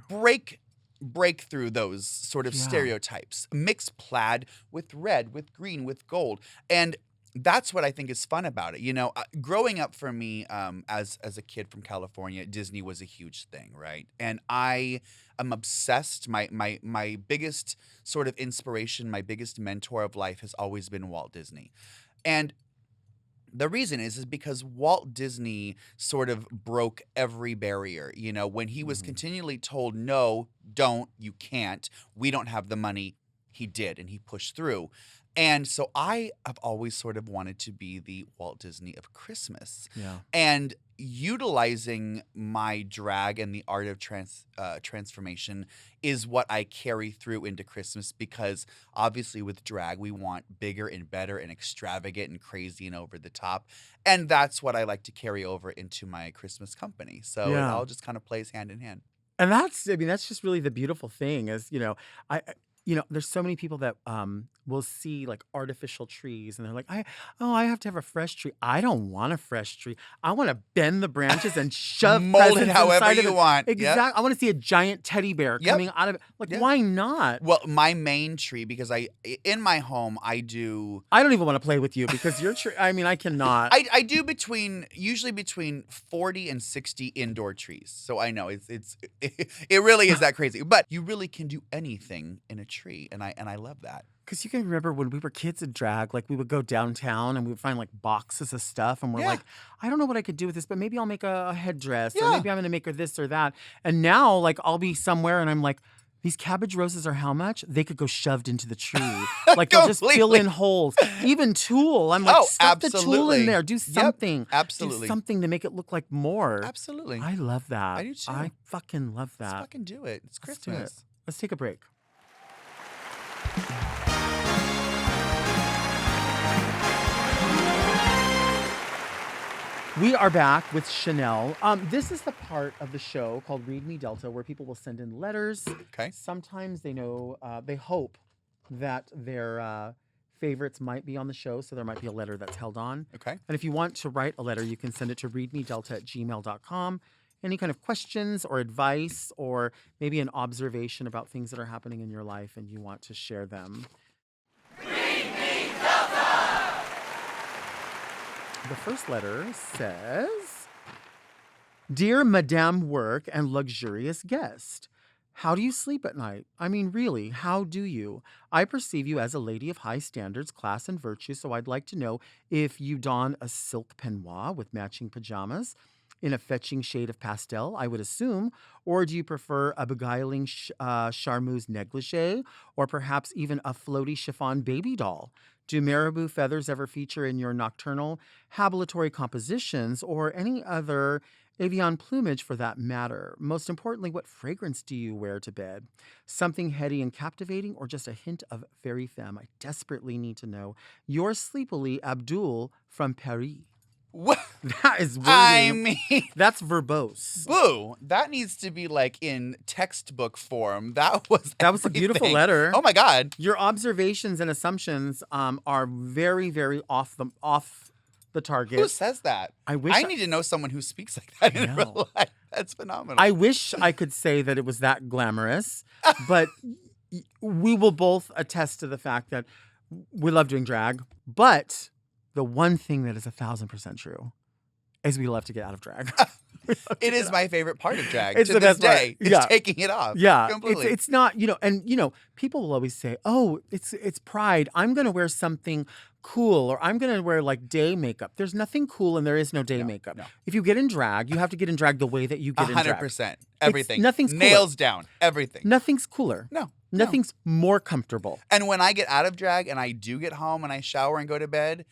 [SPEAKER 2] Break through those sort of stereotypes. Mix plaid with red, with green, with gold. And that's what I think is fun about it. You know, growing up for me as a kid from California, Disney was a huge thing, right? And I am obsessed. My biggest sort of inspiration, my biggest mentor of life has always been Walt Disney. And the reason is because Walt Disney sort of broke every barrier. You know, when he was continually told, no, don't, you can't, we don't have the money, he did, and he pushed through. And so I have always sort of wanted to be the Walt Disney of Christmas.
[SPEAKER 1] Yeah.
[SPEAKER 2] And utilizing my drag and the art of transformation is what I carry through into Christmas, because obviously with drag, we want bigger and better and extravagant and crazy and over the top. And that's what I like to carry over into my Christmas company. So it all just kind of plays hand in hand.
[SPEAKER 1] And that's just really the beautiful thing is, you know, there's so many people that will see like artificial trees and they're like, I have to have a fresh tree. I don't want a fresh tree. I want to bend the branches and shove
[SPEAKER 2] Mold it
[SPEAKER 1] presents
[SPEAKER 2] however
[SPEAKER 1] inside of
[SPEAKER 2] you
[SPEAKER 1] it.
[SPEAKER 2] want.
[SPEAKER 1] Exactly.
[SPEAKER 2] Yep.
[SPEAKER 1] I want to see a giant teddy bear coming out of it. Like, why not?
[SPEAKER 2] Well, my main tree, because in my home, I do...
[SPEAKER 1] I don't even want to play with you because your tree, I mean, I cannot.
[SPEAKER 2] I do usually between 40 and 60 indoor trees. So I know it really is that crazy. But you really can do anything in a tree. And I love that.
[SPEAKER 1] Because you can remember when we were kids in drag, like we would go downtown and we would find like boxes of stuff and we're like, I don't know what I could do with this, but maybe I'll make a headdress or maybe I'm going to make her this or that. And now like I'll be somewhere and I'm like, these cabbage roses are how much? They could go shoved into the tree. Like they'll just fill in holes. Even tulle. I'm like, stuff the tulle in there. Do something.
[SPEAKER 2] Absolutely.
[SPEAKER 1] Do something to make it look like more.
[SPEAKER 2] Absolutely.
[SPEAKER 1] I love that.
[SPEAKER 2] I do too.
[SPEAKER 1] I fucking love that.
[SPEAKER 2] Let's fucking do it. It's
[SPEAKER 1] Let's do it.
[SPEAKER 2] Christmas.
[SPEAKER 1] Let's take a break. We are back with Shannel. This is the part of the show called Read Me Delta where people will send in letters.
[SPEAKER 2] Okay.
[SPEAKER 1] Sometimes they know, they hope that their favorites might be on the show, so there might be a letter that's held on.
[SPEAKER 2] Okay.
[SPEAKER 1] And if you want to write a letter, you can send it to readmedelta@gmail.com. Any kind of questions or advice or maybe an observation about things that are happening in your life and you want to share them. The first letter says, Dear Madame Work and Luxurious Guest, how do you sleep at night? I mean, really, how do you? I perceive you as a lady of high standards, class, and virtue, so I'd like to know if you don a silk peignoir with matching pajamas in a fetching shade of pastel, I would assume, or do you prefer a beguiling charmeuse negligee, or perhaps even a floaty chiffon baby doll? Do marabou feathers ever feature in your nocturnal habillatory compositions or any other avian plumage for that matter? Most importantly, what fragrance do you wear to bed? Something heady and captivating or just a hint of fairy femme? I desperately need to know. Yours sleepily, Abdul from Paris.
[SPEAKER 2] What?
[SPEAKER 1] That is wordy.
[SPEAKER 2] I mean,
[SPEAKER 1] That's verbose.
[SPEAKER 2] boo. That needs to be like in textbook form. That was
[SPEAKER 1] A beautiful
[SPEAKER 2] everything.
[SPEAKER 1] letter.
[SPEAKER 2] Oh my God.
[SPEAKER 1] Your observations and assumptions are very, very off the target.
[SPEAKER 2] Who says that?
[SPEAKER 1] I wish
[SPEAKER 2] I need to know someone who speaks like that
[SPEAKER 1] I
[SPEAKER 2] in
[SPEAKER 1] know.
[SPEAKER 2] real life. That's phenomenal.
[SPEAKER 1] I wish I could say that it was that glamorous, but we will both attest to the fact that we love doing drag. But the one thing that is 1,000% true is we love to get out of drag.
[SPEAKER 2] It is my favorite part of drag.
[SPEAKER 1] It's
[SPEAKER 2] to
[SPEAKER 1] the
[SPEAKER 2] this
[SPEAKER 1] best part.
[SPEAKER 2] day. It's
[SPEAKER 1] Yeah.
[SPEAKER 2] taking it off.
[SPEAKER 1] Yeah,
[SPEAKER 2] Completely.
[SPEAKER 1] it's not, and people will always say, "Oh, it's Pride. I'm going to wear something cool, or I'm going to wear like day makeup." There's nothing cool, and there is no day makeup.
[SPEAKER 2] no.
[SPEAKER 1] If you get in drag, you have to get in drag the way that you get in drag.
[SPEAKER 2] 100%. Everything.
[SPEAKER 1] nothing's cooler.
[SPEAKER 2] Nails down. Everything.
[SPEAKER 1] Nothing's cooler.
[SPEAKER 2] No.
[SPEAKER 1] Nothing's more comfortable
[SPEAKER 2] And when I get out of drag and I do get home and I shower and go to bed,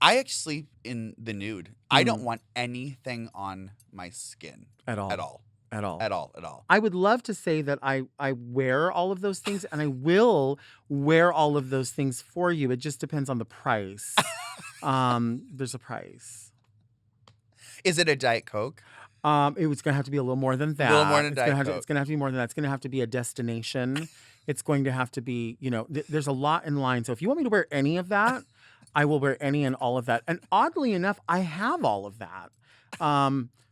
[SPEAKER 2] I actually sleep in the nude. I don't want anything on my skin
[SPEAKER 1] at all.
[SPEAKER 2] at all.
[SPEAKER 1] At all.
[SPEAKER 2] At all. At all.
[SPEAKER 1] I would love to say that I wear all of those things, and I will wear all of those things for you. It just depends on the price. There's a price.
[SPEAKER 2] Is it a Diet Coke?
[SPEAKER 1] It was going to have to be a little more than that.
[SPEAKER 2] A little more than
[SPEAKER 1] it's gonna
[SPEAKER 2] Diet
[SPEAKER 1] have to,
[SPEAKER 2] Coke.
[SPEAKER 1] It's going to have to be more than that. It's going to have to be a destination. It's going to have to be, there's a lot in line. So if you want me to wear any of that, I will wear any and all of that. And oddly enough, I have all of that.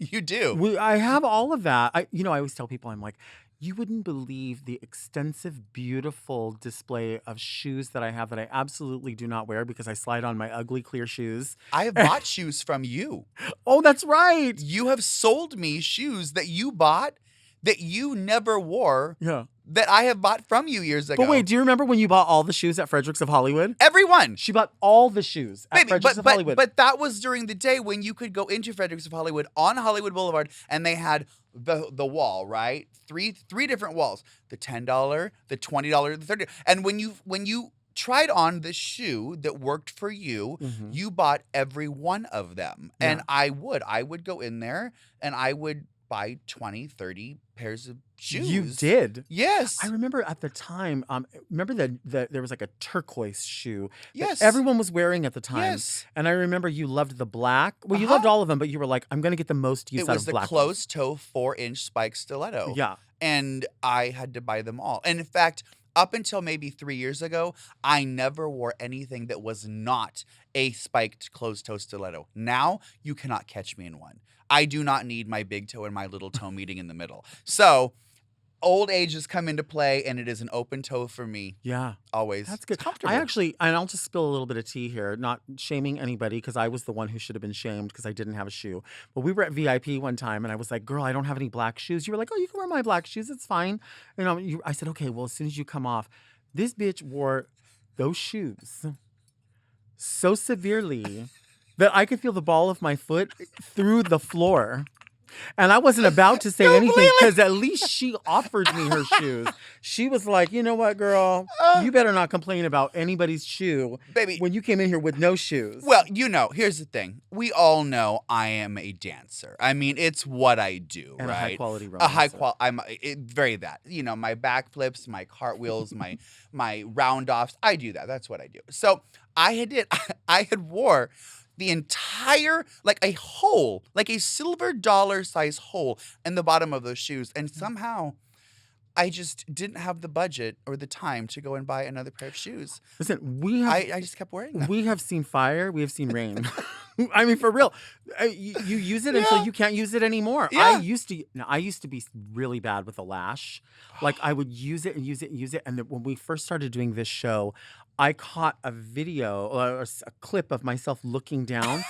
[SPEAKER 2] You do.
[SPEAKER 1] I have all of that. I always tell people, I'm like, you wouldn't believe the extensive, beautiful display of shoes that I have that I absolutely do not wear because I slide on my ugly clear shoes.
[SPEAKER 2] I have bought shoes from you.
[SPEAKER 1] Oh, that's right.
[SPEAKER 2] You have sold me shoes that you bought that you never wore
[SPEAKER 1] Yeah.
[SPEAKER 2] that I have bought from you years ago.
[SPEAKER 1] But wait, do you remember when you bought all the shoes at Fredericks of Hollywood?
[SPEAKER 2] Everyone.
[SPEAKER 1] She bought all the shoes at
[SPEAKER 2] Baby,
[SPEAKER 1] Fredericks of
[SPEAKER 2] but
[SPEAKER 1] Hollywood.
[SPEAKER 2] but that was during the day when you could go into Fredericks of Hollywood on Hollywood Boulevard and they had the wall, right? Three different walls. The $10, the $20, the $30. And when you tried on the shoe that worked for you, you bought every one of them.
[SPEAKER 1] Yeah.
[SPEAKER 2] And I would go in there and I would buy 20, 30 pairs of shoes.
[SPEAKER 1] You did.
[SPEAKER 2] Yes.
[SPEAKER 1] I remember at the time, remember that there was like a turquoise shoe
[SPEAKER 2] Yes.
[SPEAKER 1] that everyone was wearing at the time.
[SPEAKER 2] Yes.
[SPEAKER 1] And I remember you loved the black. Well, you loved all of them, but you were like, I'm going to get the most use
[SPEAKER 2] It
[SPEAKER 1] out
[SPEAKER 2] was
[SPEAKER 1] of
[SPEAKER 2] the
[SPEAKER 1] black.
[SPEAKER 2] closed toe 4-inch spike stiletto.
[SPEAKER 1] Yeah.
[SPEAKER 2] And I had to buy them all. And in fact, up until maybe 3 years ago, I never wore anything that was not a spiked closed toe stiletto. Now, you cannot catch me in one. I do not need my big toe and my little toe meeting in the middle. So, old age has come into play, and it is an open toe for me.
[SPEAKER 1] Yeah.
[SPEAKER 2] Always.
[SPEAKER 1] That's good.
[SPEAKER 2] It's comfortable.
[SPEAKER 1] I actually, and I'll just spill a little bit of tea here, not shaming anybody because I was the one who should have been shamed because I didn't have a shoe. But we were at VIP one time and I was like, girl, I don't have any black shoes. You were like, oh, you can wear my black shoes. It's fine. I said, okay, well, as soon as you come off, this bitch wore those shoes so severely that I could feel the ball of my foot through the floor. And I wasn't about to say anything because at least she offered me her shoes. She was like, you know what, girl? You better not complain about anybody's shoe,
[SPEAKER 2] Baby.
[SPEAKER 1] when you came in here with no shoes.
[SPEAKER 2] Well, here's the thing. We all know I am a dancer. I mean, it's what I do,
[SPEAKER 1] And
[SPEAKER 2] right?
[SPEAKER 1] a high-quality
[SPEAKER 2] A high
[SPEAKER 1] romancer.
[SPEAKER 2] quality. Very that. My backflips, my cartwheels, my round offs. I do that. That's what I do. So I had wore the entire, like a hole, like a silver dollar size hole in the bottom of those shoes. And somehow I just didn't have the budget or the time to go and buy another pair of shoes.
[SPEAKER 1] Listen,
[SPEAKER 2] I just kept wearing them.
[SPEAKER 1] we have seen fire. We have seen rain. I mean, for real. You use it until you can't use it anymore.
[SPEAKER 2] Yeah.
[SPEAKER 1] I used to be really bad with a lash. Like I would use it and use it and use it. And then when we first started doing this show, I caught a video or a clip of myself looking down.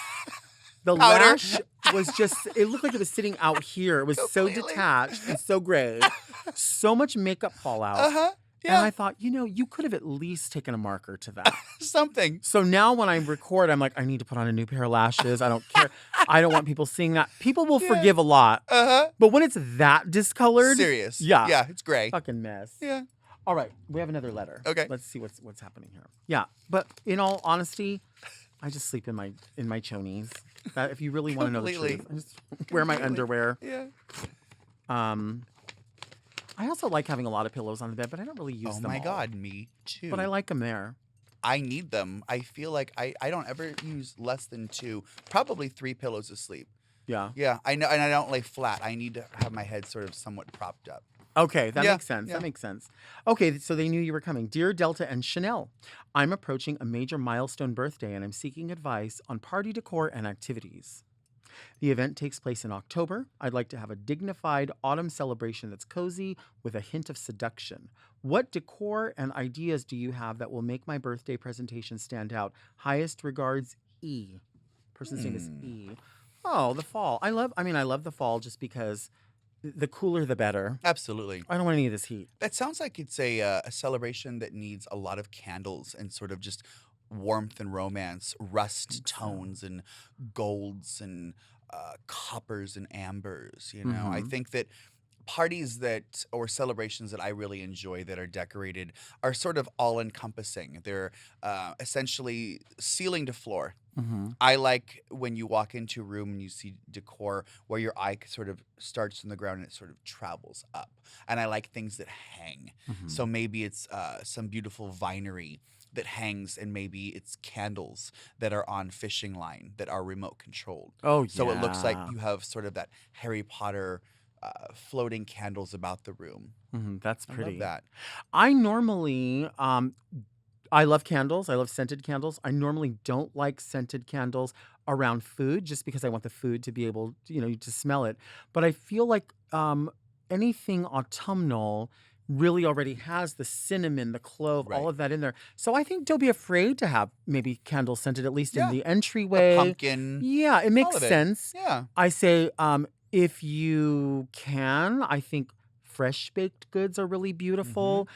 [SPEAKER 1] The
[SPEAKER 2] Powder.
[SPEAKER 1] lash was it looked like it was sitting out here. It was so
[SPEAKER 2] Completely.
[SPEAKER 1] detached and so gray. So much makeup fallout.
[SPEAKER 2] Yeah.
[SPEAKER 1] And I thought, you could have at least taken a marker to that.
[SPEAKER 2] Something.
[SPEAKER 1] So now when I record, I'm like, I need to put on a new pair of lashes. I don't care. I don't want people seeing that. People will forgive a lot. But when it's that discolored,
[SPEAKER 2] Serious.
[SPEAKER 1] Yeah.
[SPEAKER 2] Yeah, it's gray.
[SPEAKER 1] fucking mess.
[SPEAKER 2] Yeah.
[SPEAKER 1] All right, we have another letter.
[SPEAKER 2] Okay.
[SPEAKER 1] Let's see what's happening here. Yeah, but in all honesty, I just sleep in my chonies. That if you really want to know the
[SPEAKER 2] Completely.
[SPEAKER 1] truth, I just wear my
[SPEAKER 2] Completely.
[SPEAKER 1] underwear.
[SPEAKER 2] Yeah.
[SPEAKER 1] I also like having a lot of pillows on the bed, but I don't really use
[SPEAKER 2] Oh
[SPEAKER 1] them
[SPEAKER 2] my
[SPEAKER 1] all.
[SPEAKER 2] God, me too.
[SPEAKER 1] But I like them there.
[SPEAKER 2] I need them. I feel like I don't ever use less than 2, probably 3 pillows to sleep.
[SPEAKER 1] Yeah.
[SPEAKER 2] Yeah, I know, and I don't lay flat. I need to have my head sort of somewhat propped up.
[SPEAKER 1] Okay, that
[SPEAKER 2] Yeah,
[SPEAKER 1] makes sense.
[SPEAKER 2] yeah.
[SPEAKER 1] That makes sense. Okay, so they knew you were coming. Dear Delta and Shannel, I'm approaching a major milestone birthday and I'm seeking advice on party decor and activities. The event takes place in October. I'd like to have a dignified autumn celebration that's cozy with a hint of seduction. What decor and ideas do you have that will make my birthday presentation stand out? Highest regards, E. Person's name is E. Oh, the fall. I love the fall just because the cooler the better.
[SPEAKER 2] Absolutely.
[SPEAKER 1] I don't want any of this heat.
[SPEAKER 2] That sounds like it's a celebration that needs a lot of candles and sort of just warmth and romance, rust tones and golds and coppers and ambers. You know, I
[SPEAKER 1] Mhm.
[SPEAKER 2] think that parties that or celebrations that I really enjoy that are decorated are sort of all encompassing. They're essentially ceiling to floor.
[SPEAKER 1] Mm-hmm.
[SPEAKER 2] I like when you walk into a room and you see decor where your eye sort of starts on the ground and it sort of travels up. And I like things that hang.
[SPEAKER 1] Mm-hmm.
[SPEAKER 2] So maybe it's some beautiful vinery that hangs, and maybe it's candles that are on fishing line that are remote controlled.
[SPEAKER 1] Oh,
[SPEAKER 2] So it looks like
[SPEAKER 1] yeah.
[SPEAKER 2] you have sort of that Harry Potter floating candles about the room.
[SPEAKER 1] That's
[SPEAKER 2] I
[SPEAKER 1] pretty.
[SPEAKER 2] love that.
[SPEAKER 1] I normally, I love candles. I love scented candles. I normally don't like scented candles around food just because I want the food to be able, to smell it. But I feel like anything autumnal really already has the cinnamon, the clove, all
[SPEAKER 2] Right.
[SPEAKER 1] of that in there. So I think don't be afraid to have maybe candles scented, at least in
[SPEAKER 2] Yeah.
[SPEAKER 1] the
[SPEAKER 2] The
[SPEAKER 1] entryway.
[SPEAKER 2] pumpkin,
[SPEAKER 1] Yeah, it
[SPEAKER 2] all
[SPEAKER 1] makes
[SPEAKER 2] of it.
[SPEAKER 1] sense.
[SPEAKER 2] Yeah.
[SPEAKER 1] I say, if you can, I think fresh baked goods are really beautiful.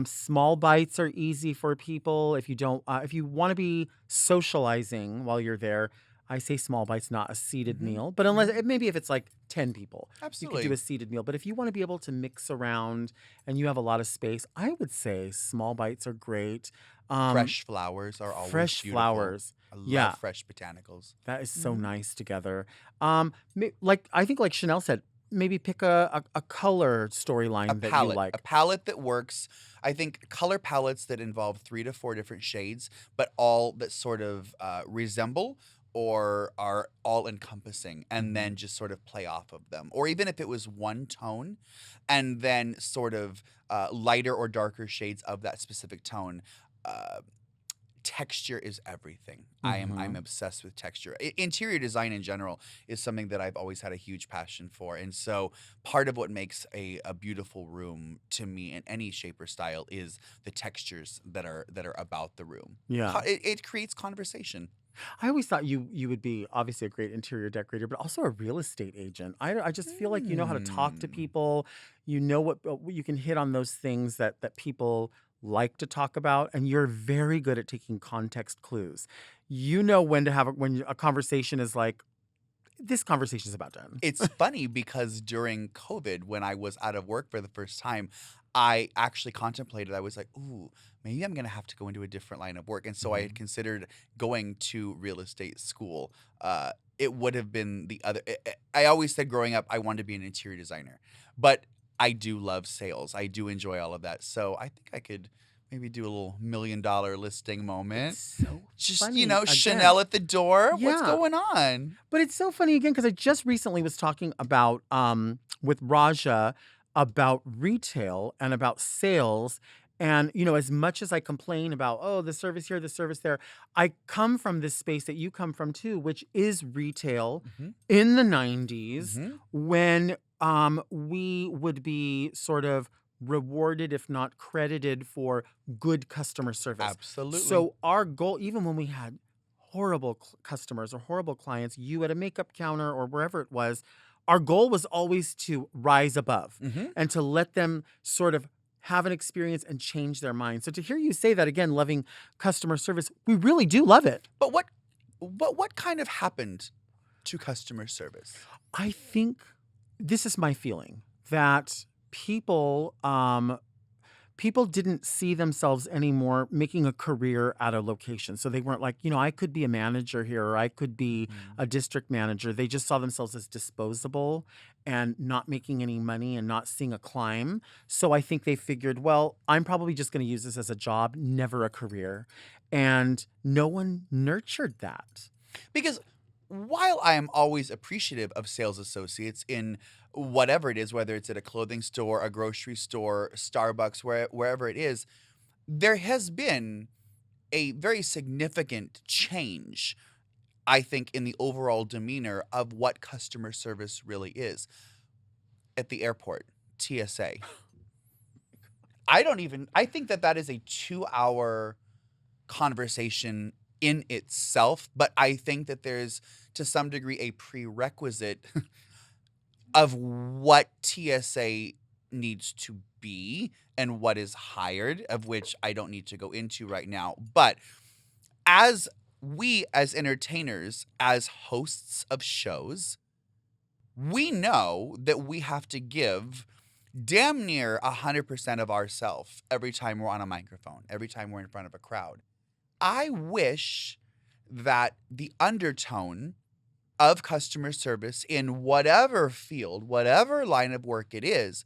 [SPEAKER 1] Small bites are easy for people. If you want to be socializing while you're there, I say small bites, not a seated meal. But maybe if it's like 10 people, you could do
[SPEAKER 2] Absolutely.
[SPEAKER 1] a seated meal. But if you want to be able to mix around and you have a lot of space, I would say small bites are great.
[SPEAKER 2] Fresh flowers are always
[SPEAKER 1] Fresh
[SPEAKER 2] beautiful.
[SPEAKER 1] flowers.
[SPEAKER 2] I
[SPEAKER 1] Yeah.
[SPEAKER 2] love fresh botanicals.
[SPEAKER 1] That is so
[SPEAKER 2] Mhm.
[SPEAKER 1] nice together. I think like Chanel said, maybe pick a color
[SPEAKER 2] A
[SPEAKER 1] storyline that you
[SPEAKER 2] palette, a
[SPEAKER 1] like.
[SPEAKER 2] palette that works. I think color palettes that involve 3 to 4 different shades, but all that sort of resemble or are all encompassing, and then just sort of play off of them. Or even if it was one tone and then sort of lighter or darker shades of that specific tone. Texture is everything. I'm obsessed with texture. Interior design in general is something that I've always had a huge passion for, and so part of what makes a beautiful room to me in any shape or style is the textures that are about the room.
[SPEAKER 1] Yeah.
[SPEAKER 2] It creates conversation.
[SPEAKER 1] I always thought you would be obviously a great interior decorator, but also a real estate agent. I just feel like you know how to talk to people. You know what you can hit on those things that people like to talk about, and you're very good at taking context clues. You know when a conversation is like, this conversation is about done.
[SPEAKER 2] It's funny because during COVID, when I was out of work for the first time, I actually contemplated, I was like, ooh, maybe I'm going to have to go into a different line of work. And so I had considered going to real estate school. It would have been the other. I always said growing up, I wanted to be an interior designer. But I do love sales. I do enjoy all of that. So I think I could maybe do a little $1 million listing moment.
[SPEAKER 1] So
[SPEAKER 2] Just,
[SPEAKER 1] funny,
[SPEAKER 2] Chanel
[SPEAKER 1] again.
[SPEAKER 2] at the door. What's
[SPEAKER 1] Yeah.
[SPEAKER 2] going on?
[SPEAKER 1] But it's so funny again because I just recently was talking about with Raja about retail and about sales. And as much as I complain about the service here, the service there, I come from this space that you come from too, which is retail
[SPEAKER 2] Mhm.
[SPEAKER 1] in the 90s
[SPEAKER 2] Mhm.
[SPEAKER 1] when we would be sort of rewarded, if not credited, for good customer service.
[SPEAKER 2] Absolutely.
[SPEAKER 1] So our goal, even when we had horrible customers or horrible clients, you at a makeup counter or wherever it was, our goal was always to rise above
[SPEAKER 2] Mhm.
[SPEAKER 1] and to let them sort of have an experience and change their mind. So to hear you say that again, loving customer service, we really do love it.
[SPEAKER 2] But what kind of happened to customer service?
[SPEAKER 1] I think this is my feeling that people people didn't see themselves anymore making a career at a location. So they weren't like, I could be a manager here or I could be a district manager. They just saw themselves as disposable and not making any money and not seeing a climb. So I think they figured, well, I'm probably just going to use this as a job, never a career. And no one nurtured that.
[SPEAKER 2] Because while I am always appreciative of sales associates in whatever it is, whether it's at a clothing store, a grocery store, Starbucks, wherever it is, there has been a very significant change, I think, in the overall demeanor of what customer service really is. At the airport, TSA. I think that is a 2-hour conversation in itself, but I think that there's, to some degree, a prerequisite of what TSA needs to be and what is hired, of which I don't need to go into right now. But as entertainers, as hosts of shows, we know that we have to give damn near 100% of ourselves every time we're on a microphone, every time we're in front of a crowd. I wish that the undertone of customer service in whatever field, whatever line of work it is,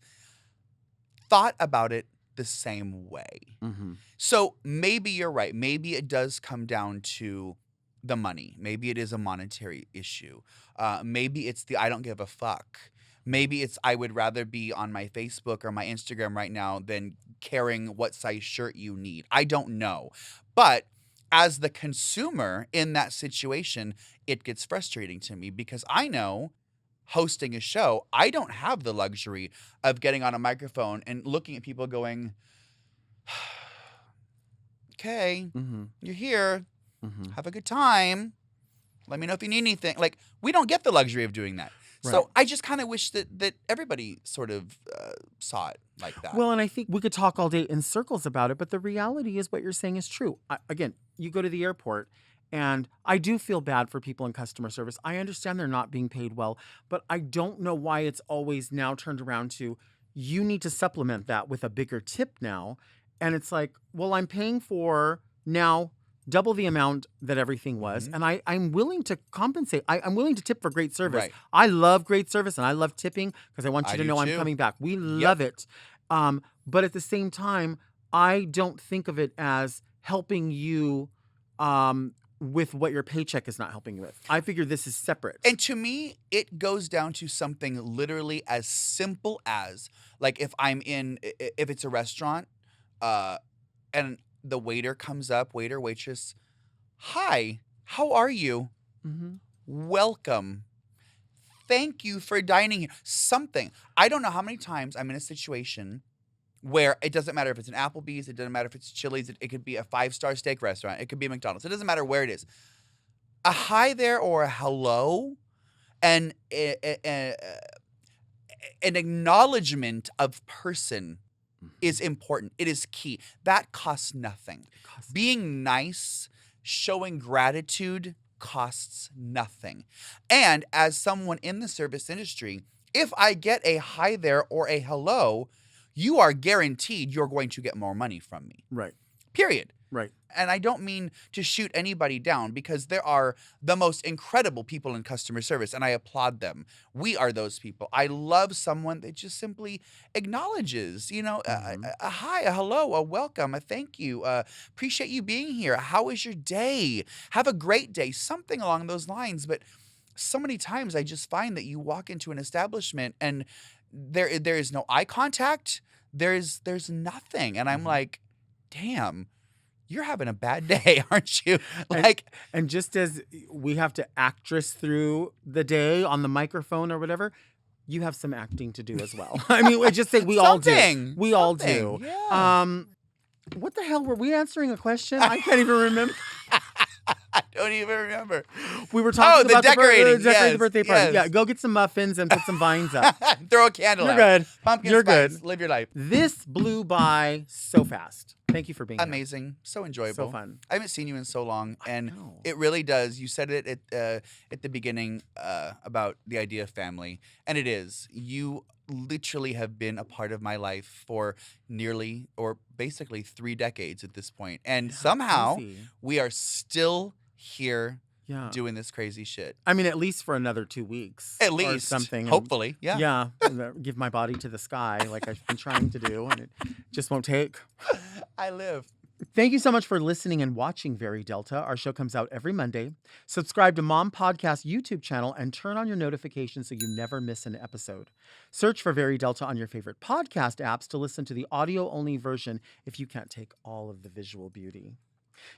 [SPEAKER 2] thought about it the same way.
[SPEAKER 1] Mm-hmm.
[SPEAKER 2] So maybe you're right. Maybe it does come down to the money. Maybe it is a monetary issue. Maybe it's the I don't give a fuck. Maybe it's I would rather be on my Facebook or my Instagram right now than caring what size shirt you need. I don't know. But as the consumer in that situation, it gets frustrating to me because I know hosting a show, I don't have the luxury of getting on a microphone and looking at people going, okay,
[SPEAKER 1] Mm-hmm.
[SPEAKER 2] you're here.
[SPEAKER 1] Mm-hmm.
[SPEAKER 2] Have a good time. Let me know if you need anything. Like, we don't get the luxury of doing that.
[SPEAKER 1] Right.
[SPEAKER 2] So I just kind of wish that everybody sort of saw it like that.
[SPEAKER 1] Well, and I think we could talk all day in circles about it, but the reality is what you're saying is true. Again, you go to the airport, and I do feel bad for people in customer service. I understand they're not being paid well, but I don't know why it's always now turned around to you need to supplement that with a bigger tip now. And it's like, well, I'm paying for now double the amount that everything was.
[SPEAKER 2] Mhm.
[SPEAKER 1] And I'm willing to compensate. I'm willing to tip for great service.
[SPEAKER 2] Right.
[SPEAKER 1] I love great service and I love tipping because I want you
[SPEAKER 2] I
[SPEAKER 1] to
[SPEAKER 2] do
[SPEAKER 1] know I'm
[SPEAKER 2] too.
[SPEAKER 1] coming back. We love it. But at the same time, I don't think of it as helping you with what your paycheck is not helping you with. I figure this is separate.
[SPEAKER 2] And to me, it goes down to something literally as simple as, like, if it's a restaurant, and the waiter comes up, waiter, waitress, hi, how are you?
[SPEAKER 1] Mm-hmm.
[SPEAKER 2] Welcome. Thank you for dining here. Something. I don't know how many times I'm in a situation where it doesn't matter if it's an Applebee's, it doesn't matter if it's Chili's, it could be a 5-star steak restaurant, it could be a McDonald's. It doesn't matter where it is. A hi there or a hello and an acknowledgement of person is important. It is key. That costs nothing. Being nice, showing gratitude costs nothing. And as someone in the service industry, if I get a hi there or a hello, you are guaranteed you're going to get more money from me.
[SPEAKER 1] Right.
[SPEAKER 2] Period.
[SPEAKER 1] Right.
[SPEAKER 2] And I don't mean to shoot anybody down because there are the most incredible people in customer service and I applaud them. We are those people. I love someone that just simply acknowledges,
[SPEAKER 1] Mhm.
[SPEAKER 2] a hi, a hello, a welcome, a thank you. Appreciate you being here. How is your day? Have a great day. Something along those lines. But so many times I just find that you walk into an establishment and there is no eye contact. There's nothing. And I'm
[SPEAKER 1] Mhm.
[SPEAKER 2] like, damn. You're having a bad day, aren't you?
[SPEAKER 1] And just as we have to actress through the day on the microphone or whatever, you have some acting to do as well. I mean, I just say we all do.
[SPEAKER 2] Something.
[SPEAKER 1] We all do.
[SPEAKER 2] Yeah.
[SPEAKER 1] What the hell were we answering a question? I can't even remember.
[SPEAKER 2] I don't even remember.
[SPEAKER 1] We were talking
[SPEAKER 2] the
[SPEAKER 1] about
[SPEAKER 2] decorating.
[SPEAKER 1] the birthday party.
[SPEAKER 2] Yes.
[SPEAKER 1] Yeah, go get some muffins and put some vines up.
[SPEAKER 2] Throw a candle
[SPEAKER 1] You're
[SPEAKER 2] out.
[SPEAKER 1] good.
[SPEAKER 2] Pumpkin
[SPEAKER 1] You're
[SPEAKER 2] spice.
[SPEAKER 1] good.
[SPEAKER 2] Live your life.
[SPEAKER 1] This blew by so fast. Thank you for being
[SPEAKER 2] Amazing. So enjoyable.
[SPEAKER 1] here. So fun.
[SPEAKER 2] I haven't seen you in so long, and
[SPEAKER 1] know.
[SPEAKER 2] it really does. You said it at the beginning about the idea of family, and it is. You literally have been a part of my life for nearly or basically 3 decades at this point. And somehow
[SPEAKER 1] Crazy.
[SPEAKER 2] we are still here
[SPEAKER 1] Yeah.
[SPEAKER 2] doing this crazy shit.
[SPEAKER 1] I mean, at least for another 2 weeks.
[SPEAKER 2] At
[SPEAKER 1] or
[SPEAKER 2] least.
[SPEAKER 1] something.
[SPEAKER 2] Hopefully. Yeah.
[SPEAKER 1] Yeah. Give my body to the sky like I've been trying to do, and it just won't take.
[SPEAKER 2] I live.
[SPEAKER 1] Thank you so much for listening and watching Very Delta. Our show comes out every Monday. Subscribe to Mom Podcast YouTube channel and turn on your notifications so you never miss an episode. Search for Very Delta on your favorite podcast apps to listen to the audio-only version if you can't take all of the visual beauty.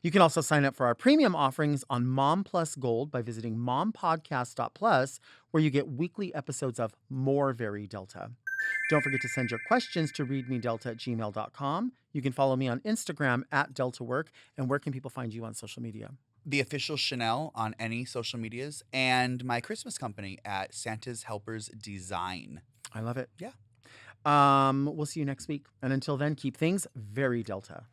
[SPEAKER 1] You can also sign up for our premium offerings on Mom Plus Gold by visiting mompodcast.plus, where you get weekly episodes of more Very Delta. Don't forget to send your questions to readmedelta@gmail.com. You can follow me on Instagram @DeltaWork. And where can people find you on social media?
[SPEAKER 2] The official Shannel on any social medias, and my Christmas company at Santa's Helpers Design.
[SPEAKER 1] I love it.
[SPEAKER 2] Yeah.
[SPEAKER 1] We'll see you next week. And until then, keep things very Delta.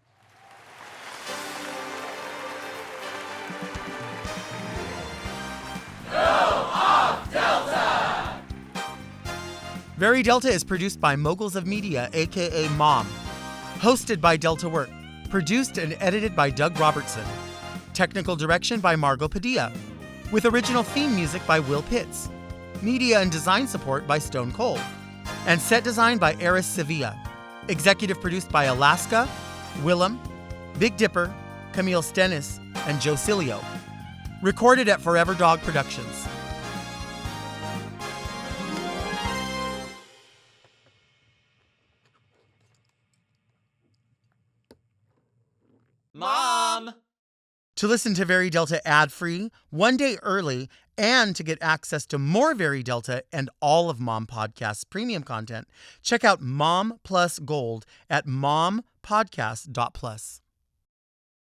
[SPEAKER 1] Very Delta is produced by Moguls of Media, aka Mom. Hosted by Delta Work. Produced and edited by Doug Robertson. Technical direction by Margot Padilla. With original theme music by Will Pitts. Media and design support by Stone Cold. And set design by Eris Sevilla. Executive produced by Alaska, Willem, Big Dipper, Camille Stennis, and Joe Cilio. Recorded at Forever Dog Productions.
[SPEAKER 3] Mom!
[SPEAKER 1] To listen to Very Delta ad-free, 1 day early, and to get access to more Very Delta and all of Mom Podcast's premium content, check out Mom Plus Gold at mompodcast.plus.